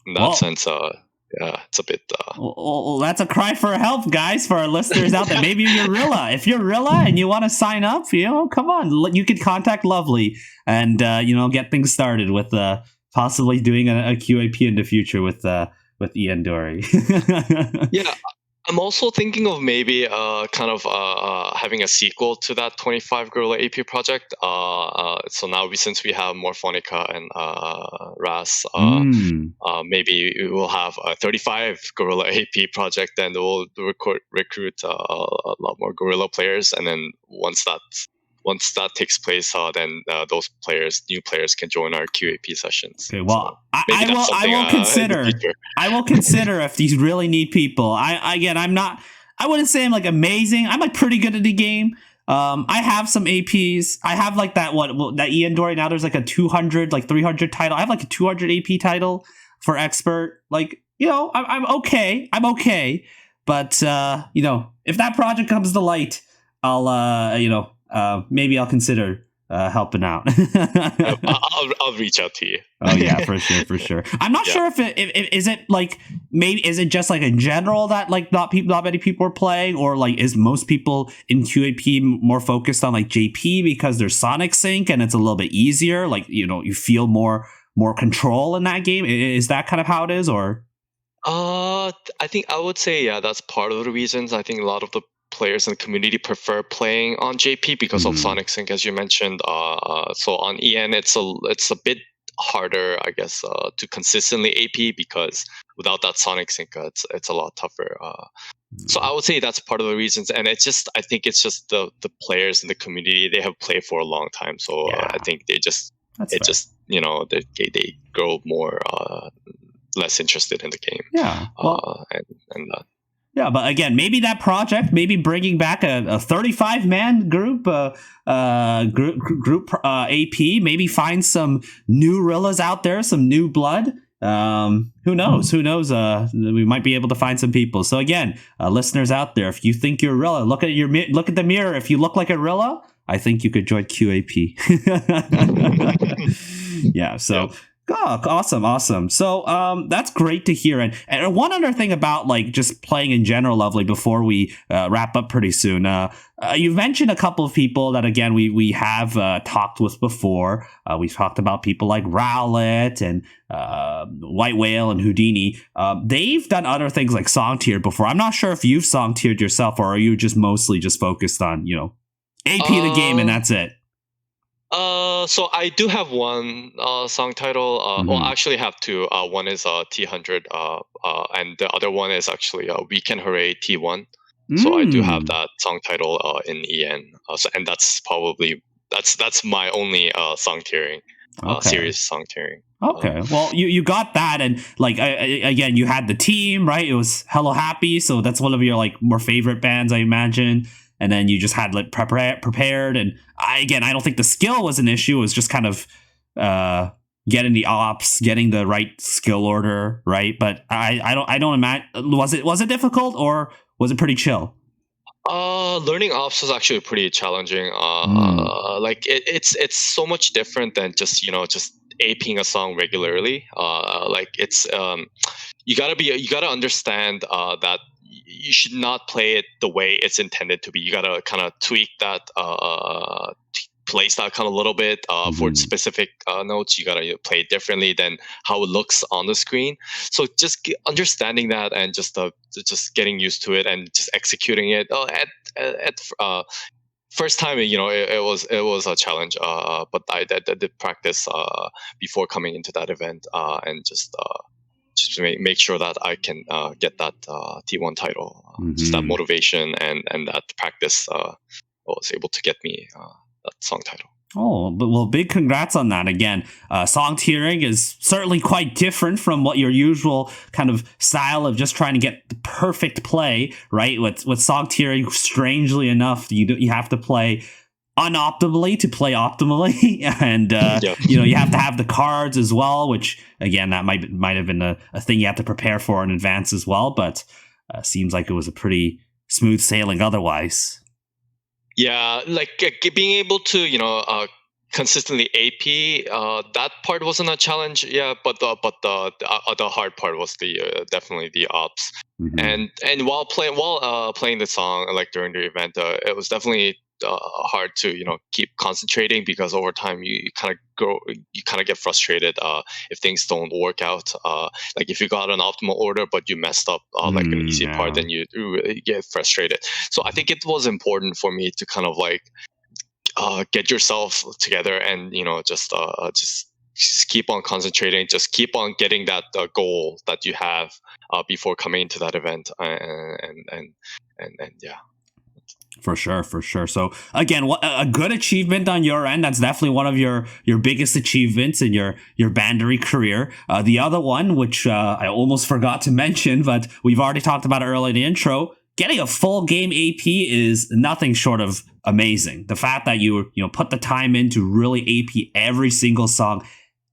in that sense, yeah, it's a bit. Well, that's a cry for help, guys, for our listeners out there. Maybe you're Rilla. If you're Rilla and you want to sign up, come on, you can contact Lovely and get things started with possibly doing a QAP in the future with Ian Dory. Yeah. I'm also thinking of maybe kind of having a sequel to that 25 Gorilla AP project. So now since we have Morphonica and Ras, maybe we will have a 35 Gorilla AP project, and we'll recruit a lot more Gorilla players. And then once that takes place, then those new players can join our QAP sessions. Okay, well, so I will consider. I will consider if these really need people. I wouldn't say I'm like amazing. I'm like pretty good at the game. I have some APs. I have like that Ian Dory. Now there's like a 200, like 300 title. I have like a 200 AP title for expert. Like, I'm okay. I'm okay. But if that project comes to light, I'll maybe I'll consider helping out. I'll reach out to you. Oh yeah, for sure. I'm not sure if is it like, maybe is it just like in general that like not many people are playing, or like is most people in QAP more focused on like JP because there's Sonic Sync and it's a little bit easier, like you feel more control in that game? Is that kind of how it is, or? I think I would say that's part of the reasons. I think a lot of the players in the community prefer playing on JP because of Sonic Sync, as you mentioned. So on EN, it's a bit harder, I guess, to consistently AP because without that Sonic Sync, it's a lot tougher. So I would say that's part of the reasons, and I think it's just the players in the community, they have played for a long time, so I think they grow more less interested in the game. Yeah, well, and yeah, but again, maybe that project, maybe bringing back a 35-man group AP, maybe find some new Rillas out there, some new blood. Who knows? We might be able to find some people. So again, listeners out there, if you think you're Rilla, look at the mirror. If you look like a Rilla, I think you could join QAP. Yeah. So. Oh, awesome. So that's great to hear. And one other thing about like just playing in general, Lovely, before we wrap up pretty soon. You've mentioned a couple of people that again we have talked with before. We've talked about people like Rowlet and White Whale and Houdini. They've done other things like song tiered before. I'm not sure if you've song tiered yourself, or are you just mostly just focused on AP the game and that's it. So I do have one song title. Well, I Mhm. actually have two. One is T100, and the other one is actually Weekend Hooray T1. So I do have Mm. that song title in EN. And that's my only song tiering, Okay. serious song tiering. Okay. Well, you got that, and like again, you had the team, right? It was Hello Happy, so that's one of your like more favorite bands, I imagine. And then you just had like prepared, and I don't think the skill was an issue. It was just kind of uh, getting the ops, getting the right skill order, right? But I don't imagine was it difficult or was it pretty chill? Learning ops was actually pretty challenging. Mm. Like it's so much different than just just aping a song regularly. Like it's you gotta understand that you should not play it the way it's intended to be. You gotta kind of tweak that play style kind of a little bit for Hmm. specific notes. You gotta play it differently than how it looks on the screen. So just understanding that and just getting used to it and just executing it at first time, it was a challenge, but I did practice before coming into that event, and just to make sure that I can get that T1 title. Just that Hmm. motivation and that practice was able to get me that song title. Oh, but well, big congrats on that again. Song tiering is certainly quite different from what your usual kind of style of just trying to get the perfect play, right? With song tiering, strangely enough, you have to play unoptimally to play optimally, and Yeah. you have to have the cards as well, which again that might have been a thing you have to prepare for in advance as well. But seems like it was a pretty smooth sailing otherwise. Yeah, like being able to consistently AP, that part wasn't a challenge. Yeah, but the hard part was the definitely the ops. Hmm. And while playing the song like during the event, it was definitely hard to keep concentrating, because over time you kind of get frustrated if things don't work out. Like if you got an optimal order but you messed up like an easy part, Yeah, then you really get frustrated. So I think it was important for me to kind of like get yourself together and just keep on concentrating, just keep on getting that goal that you have before coming into that event, and yeah. for sure, for sure. So again, what a good achievement on your end. That's definitely one of your biggest achievements in your Bandori career. The other one, which I almost forgot to mention, but we've already talked about it earlier in the intro. Getting a full game AP is nothing short of amazing. The fact that you put the time in to really AP every single song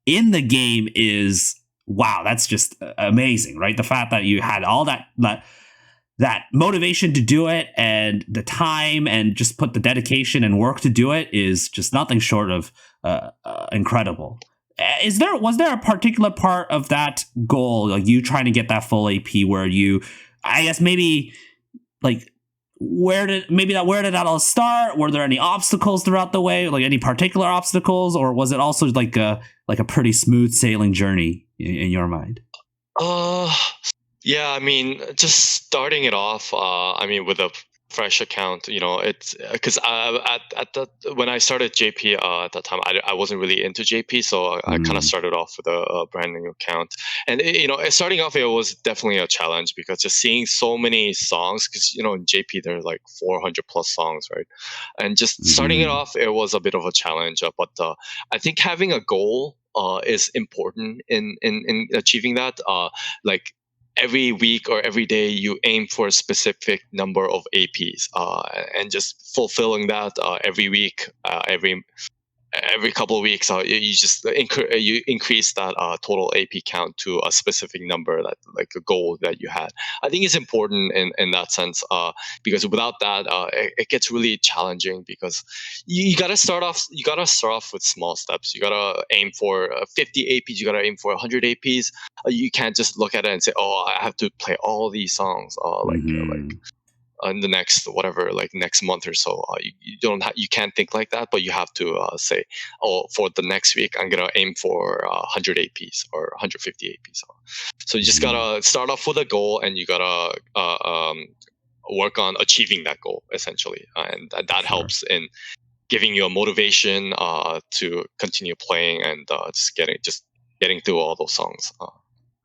in the game is wow. That's just amazing, right? The fact that you had all that motivation to do it and the time and just put the dedication and work to do it is just nothing short of incredible. Was there a particular part of that goal, like you trying to get that full AP, where you, I guess maybe like where did that all start? Were there any obstacles throughout the way, like any particular obstacles, or was it also like a pretty smooth sailing journey in your mind? uh Yeah, I mean, just starting it off. I mean, with a fresh account, it's because at the when I started JP at that time, I wasn't really into JP, so I kind of Mm, started off with a brand new account. And starting off, it was definitely a challenge, because just seeing so many songs, because in JP there are like 400 plus songs, right? And just starting it mm-hmm, off, it was a bit of a challenge. But I think having a goal is important in achieving that. Like every week or every day you aim for a specific number of APs, and just fulfilling that every week, every couple of weeks, you just you increase that total AP count to a specific number, that like a goal that you had. I think it's important in that sense, because without that, it gets really challenging, because you gotta start off. You gotta start off with small steps. You gotta aim for 50 APs. You gotta aim for 100 APs. You can't just look at it and say, "Oh, I have to play all these songs." In the next whatever, like next month or so, you don't you can't think like that, but you have to say, oh, for the next week I'm gonna aim for 100 APs or 150 APs. So you just gotta start off with a goal, and you gotta work on achieving that goal essentially, and that helps in giving you a motivation to continue playing, and just getting through all those songs.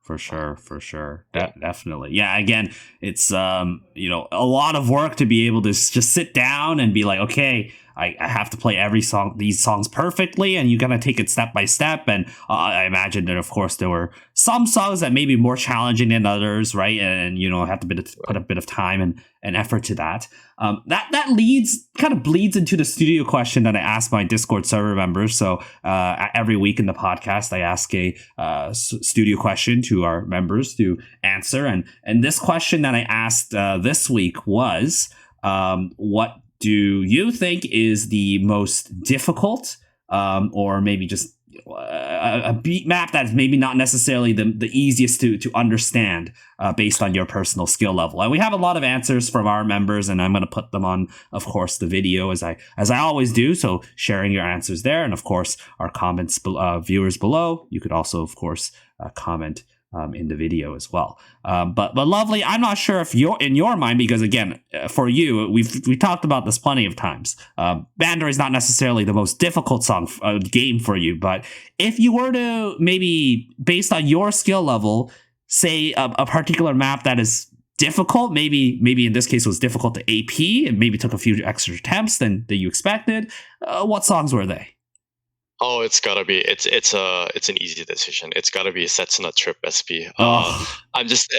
For sure. Definitely. Yeah, again, it's a lot of work to be able to just sit down and be like, okay, I have to play these songs perfectly, and you gotta take it step by step. And I imagine that, of course, there were some songs that may be more challenging than others, right? And have to put a bit of time and effort to that. That kind of bleeds into the studio question that I ask my Discord server members. So every week in the podcast, I ask a studio question to our members to answer. And this question that I asked this week was, what do you think is the most difficult, or maybe just a beat map that's maybe not necessarily the easiest to understand based on your personal skill level? And we have a lot of answers from our members, and I'm going to put them on, of course, the video as I always do. So sharing your answers there, and of course our comments, viewers below. You could also, of course, comment in the video as well. But Lovely, I'm not sure if you're in your mind, because again, for you, we talked about this plenty of times. Bandori is not necessarily the most difficult game for you, but if you were to maybe, based on your skill level, say a particular map that is difficult, maybe in this case was difficult to AP and maybe took a few extra attempts than you expected, what songs were they? Oh, it's gotta be. It's an easy decision. It's gotta be Setsuna Trip SP. I'm just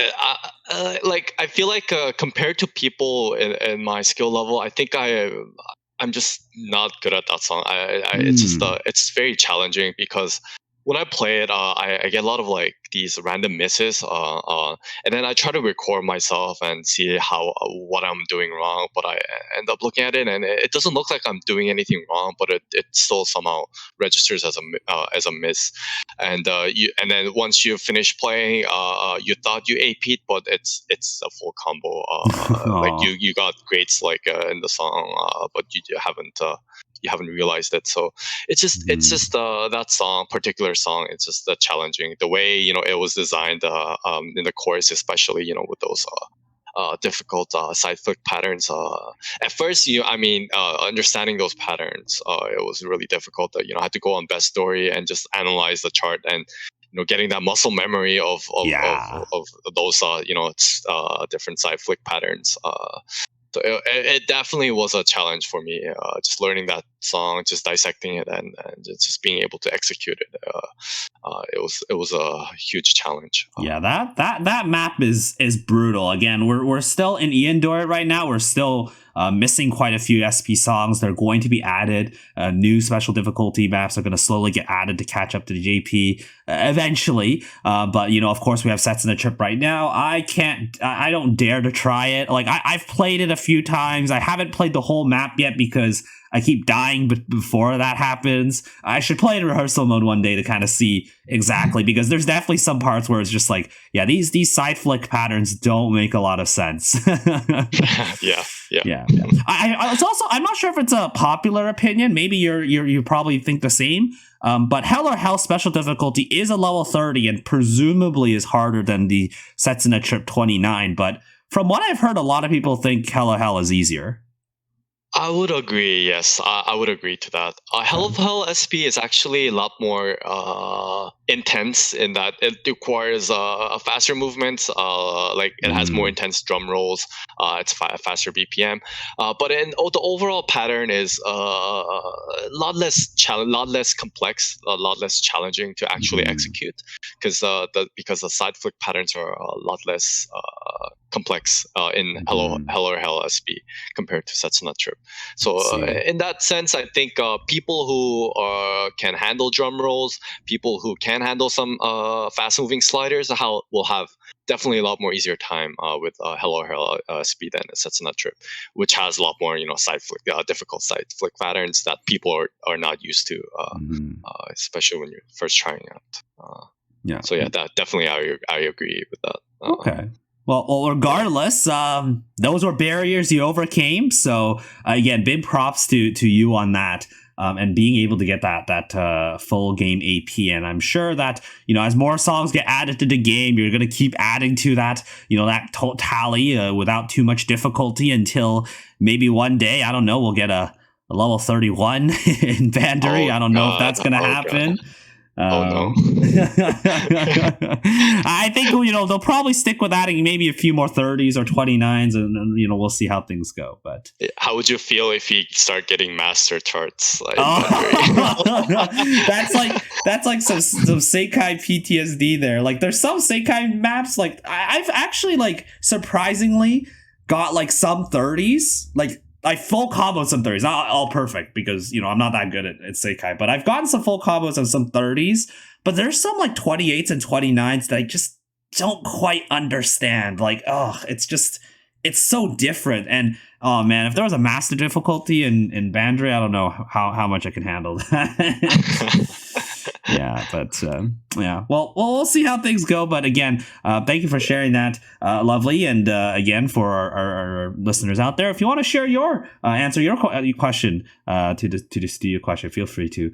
like, I feel like compared to people in my skill level, I think I'm just not good at that song. It's just it's very challenging, because when I play it, I get a lot of like these random misses, and then I try to record myself and see what I'm doing wrong. But I end up looking at it, and it doesn't look like I'm doing anything wrong, but it still somehow registers as a miss. And then once you finish playing, you thought you AP'd, but it's a full combo. Like you got greats like in the song, but you haven't realized it. So it's just that particular song. It's just challenging the way it was designed in the chorus, especially with those difficult side flick patterns. At first, understanding those patterns, it was really difficult. I had to go on Bandori and just analyze the chart, and getting that muscle memory of those different side flick patterns. So it definitely was a challenge for me, just learning that song, just dissecting it, and just being able to execute it. It was a huge challenge. Yeah, that map is brutal. Again, we're still in Bandori right now. We're still missing quite a few SP songs. They're going to be added. New special difficulty maps are going to slowly get added to catch up to the JP eventually. But of course, we have Setsuna Trip right now. I don't dare to try it. Like I've played it a few times. I haven't played the whole map yet because I keep dying before that happens. I should play in rehearsal mode one day to kind of see exactly, because there's definitely some parts where it's just like, yeah, these side flick patterns don't make a lot of sense. Yeah. It's also, I'm not sure if it's a popular opinion. Maybe you probably think the same. But Hell or Hell special difficulty is a level 30 and presumably is harder than the Setsuna Trip 29. But from what I've heard, a lot of people think Hell or Hell is easier. I would agree. Yes, I would agree to that. Hell of Hell SP is actually a lot more intense in that it requires faster movements. Like it has more intense drum rolls. It's faster BPM. But the overall pattern is a lot less complex, a lot less challenging to actually execute, because the side flick patterns are a lot less complex in Hell or Hell SP compared to Setsuna Trip. So see. in that sense, I think people who can handle drum rolls, people who can handle some fast-moving sliders, will have definitely a lot more easier time with Hello Hello Speed and Sets Not Trip, which has a lot more side flick, difficult side flick patterns that people are not used to, especially when you're first trying out. Yeah. So yeah, that definitely I agree with that. Okay. Well, regardless, those were barriers you overcame. So again, big props to you on that. And being able to get that full game AP, and I'm sure that as more songs get added to the game, you're gonna keep adding to that that tally without too much difficulty until maybe one day, I don't know, we'll get a level 31 in Bandori. I don't know if that's gonna happen. Oh no. I think they'll probably stick with adding maybe a few more 30s or 29s, and we'll see how things go. But how would you feel if you start getting master charts? Like that's like some Seikai PTSD there. Like there's some Seikai maps, like I've actually surprisingly got some 30s, I full combos some 30s, not all perfect because I'm not that good at Seikai, but I've gotten some full combos and some 30s, but there's some 28s and 29s that I just don't quite understand. It's so different. And oh man, if there was a master difficulty in Bandori, I don't know how much I can handle that. Yeah, but yeah. Well, we'll see how things go. But again, thank you for sharing that, lovely. And again, for our listeners out there, if you want to share your answer your question to the studio question, feel free to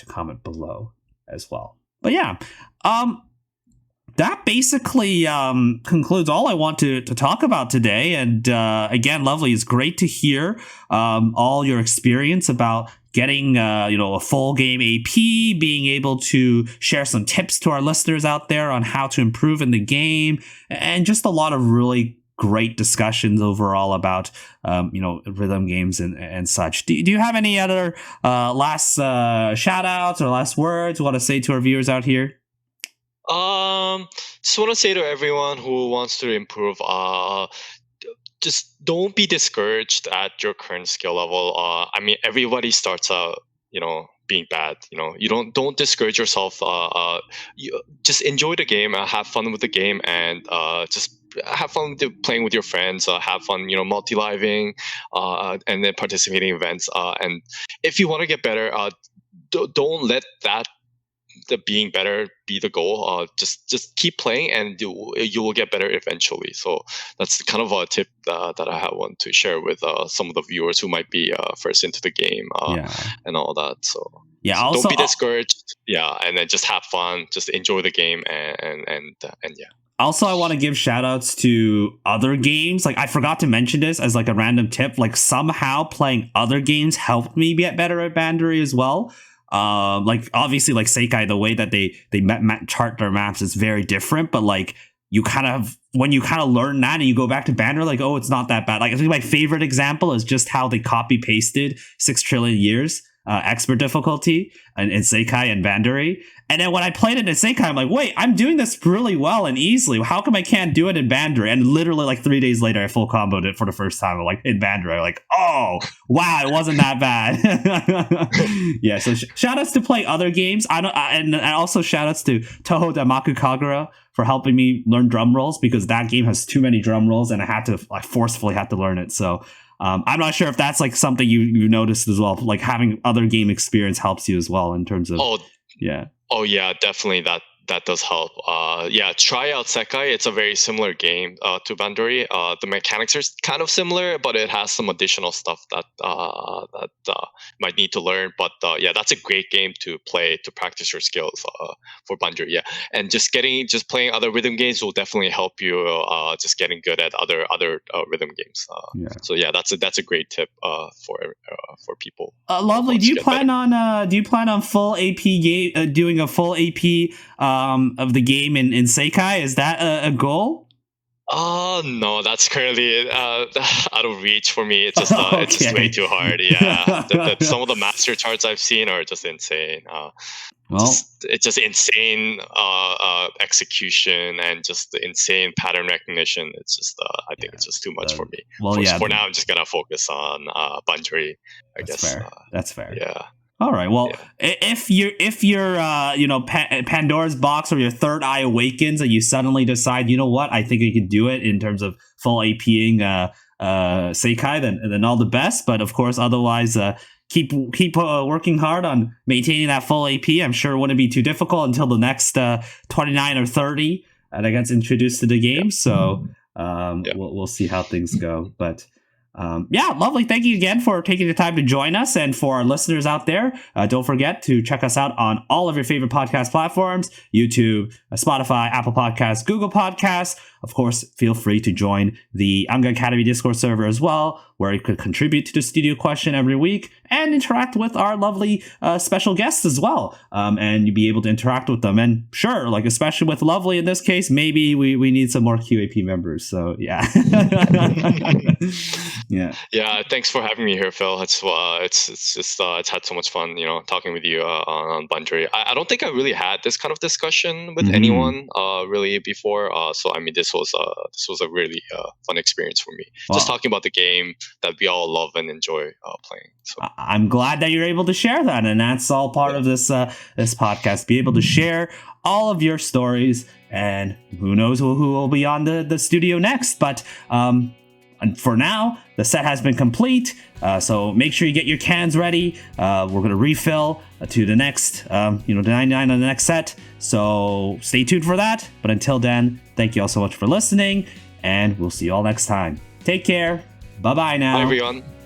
comment below as well. But yeah, that basically concludes all I want to talk about today. And again, lovely, it's great to hear all your experience about getting a full game AP, being able to share some tips to our listeners out there on how to improve in the game, and just a lot of really great discussions overall about rhythm games and such. Do you have any other last shout outs or last words you want to say to our viewers out here? Just want to say to everyone who wants to improve, just don't be discouraged at your current skill level. I mean, everybody starts out, being bad. You don't discourage yourself. You just enjoy the game, have fun with the game, and just have fun playing with your friends. Have fun, multi-living, and then participating in events. And if you want to get better, don't let the being better be the goal. Just keep playing, and you will get better eventually. So that's kind of a tip that I want to share with some of the viewers who might be first into the game and all that. So yeah, so also, don't be discouraged. Yeah, and then just have fun, just enjoy the game, and yeah. Also, I want to give shout outs to other games. I forgot to mention this as a random tip. Somehow playing other games helped me get better at Bandori as well. Obviously Seikai, the way that they chart their maps is very different, but you when you learn that and you go back to Bandori, oh, it's not that bad. I think my favorite example is just how they copy pasted 6 trillion years expert difficulty in Seikai and Bandori. And then when I played it in Seikai, I'm like, wait, I'm doing this really well and easily. How come I can't do it in Bandori? And literally 3 days later, I full comboed it for the first time. In Bandori, oh, wow, it wasn't that bad. Yeah, so shout outs to play other games. And also shout outs to Toho Damaku Kagura for helping me learn drum rolls, because that game has too many drum rolls and I had to forcefully had to learn it. So I'm not sure if that's something you noticed as well. Having other game experience helps you as well in terms of yeah. Oh yeah, definitely that does help. Yeah, try out Sekai. It's a very similar game to Bandori. The mechanics are kind of similar, but it has some additional stuff that might need to learn. But yeah, that's a great game to play to practice your skills for Bandori. Yeah, and just playing other rhythm games will definitely help you just getting good at other rhythm games. So yeah, that's a great tip for people. Lovely. Do you plan on full AP game? Doing a full AP of the game in Seikai? Is that a goal? No, that's currently out of reach for me. It's just it's just way too hard. Yeah, some of the master charts I've seen are just insane. It's just insane execution and just the insane pattern recognition. It's just I think it's just too much for me. For now, I'm just gonna focus on Bandori. I guess. Fair. That's fair. Yeah. All right. Well, if your Pandora's box or your third eye awakens and you suddenly decide, you know what, I think I can do it in terms of full APing Seikai, then all the best. But of course, otherwise, keep working hard on maintaining that full AP. I'm sure it wouldn't be too difficult until the next 29 or 30 that gets introduced to the game. So we'll see how things go. But lovely. Thank you again for taking the time to join us. And for our listeners out there, don't forget to check us out on all of your favorite podcast platforms, YouTube, Spotify, Apple Podcasts, Google Podcasts. Of course, feel free to join the Anga Academy Discord server as well, where you could contribute to the studio question every week and interact with our lovely special guests as well. And you'll be able to interact with them. And sure, like especially with Lovely in this case, maybe we need some more QAP members. So yeah. Yeah, thanks for having me here, Phil. It's had so much fun, talking with you on Bandori. I don't think I really had this kind of discussion with anyone really before. So I mean, this was a really fun experience for me. Just talking about the game that we all love and enjoy playing. So I'm glad that you're able to share that, and that's all part of this podcast. Be able to share all of your stories, and who knows who will be on the studio next. But and for now, the set has been complete, so make sure you get your cans ready. We're going to refill to the next, the 99 on the next set. So stay tuned for that. But until then, thank you all so much for listening, and we'll see you all next time. Take care. Bye-bye now. Bye, everyone.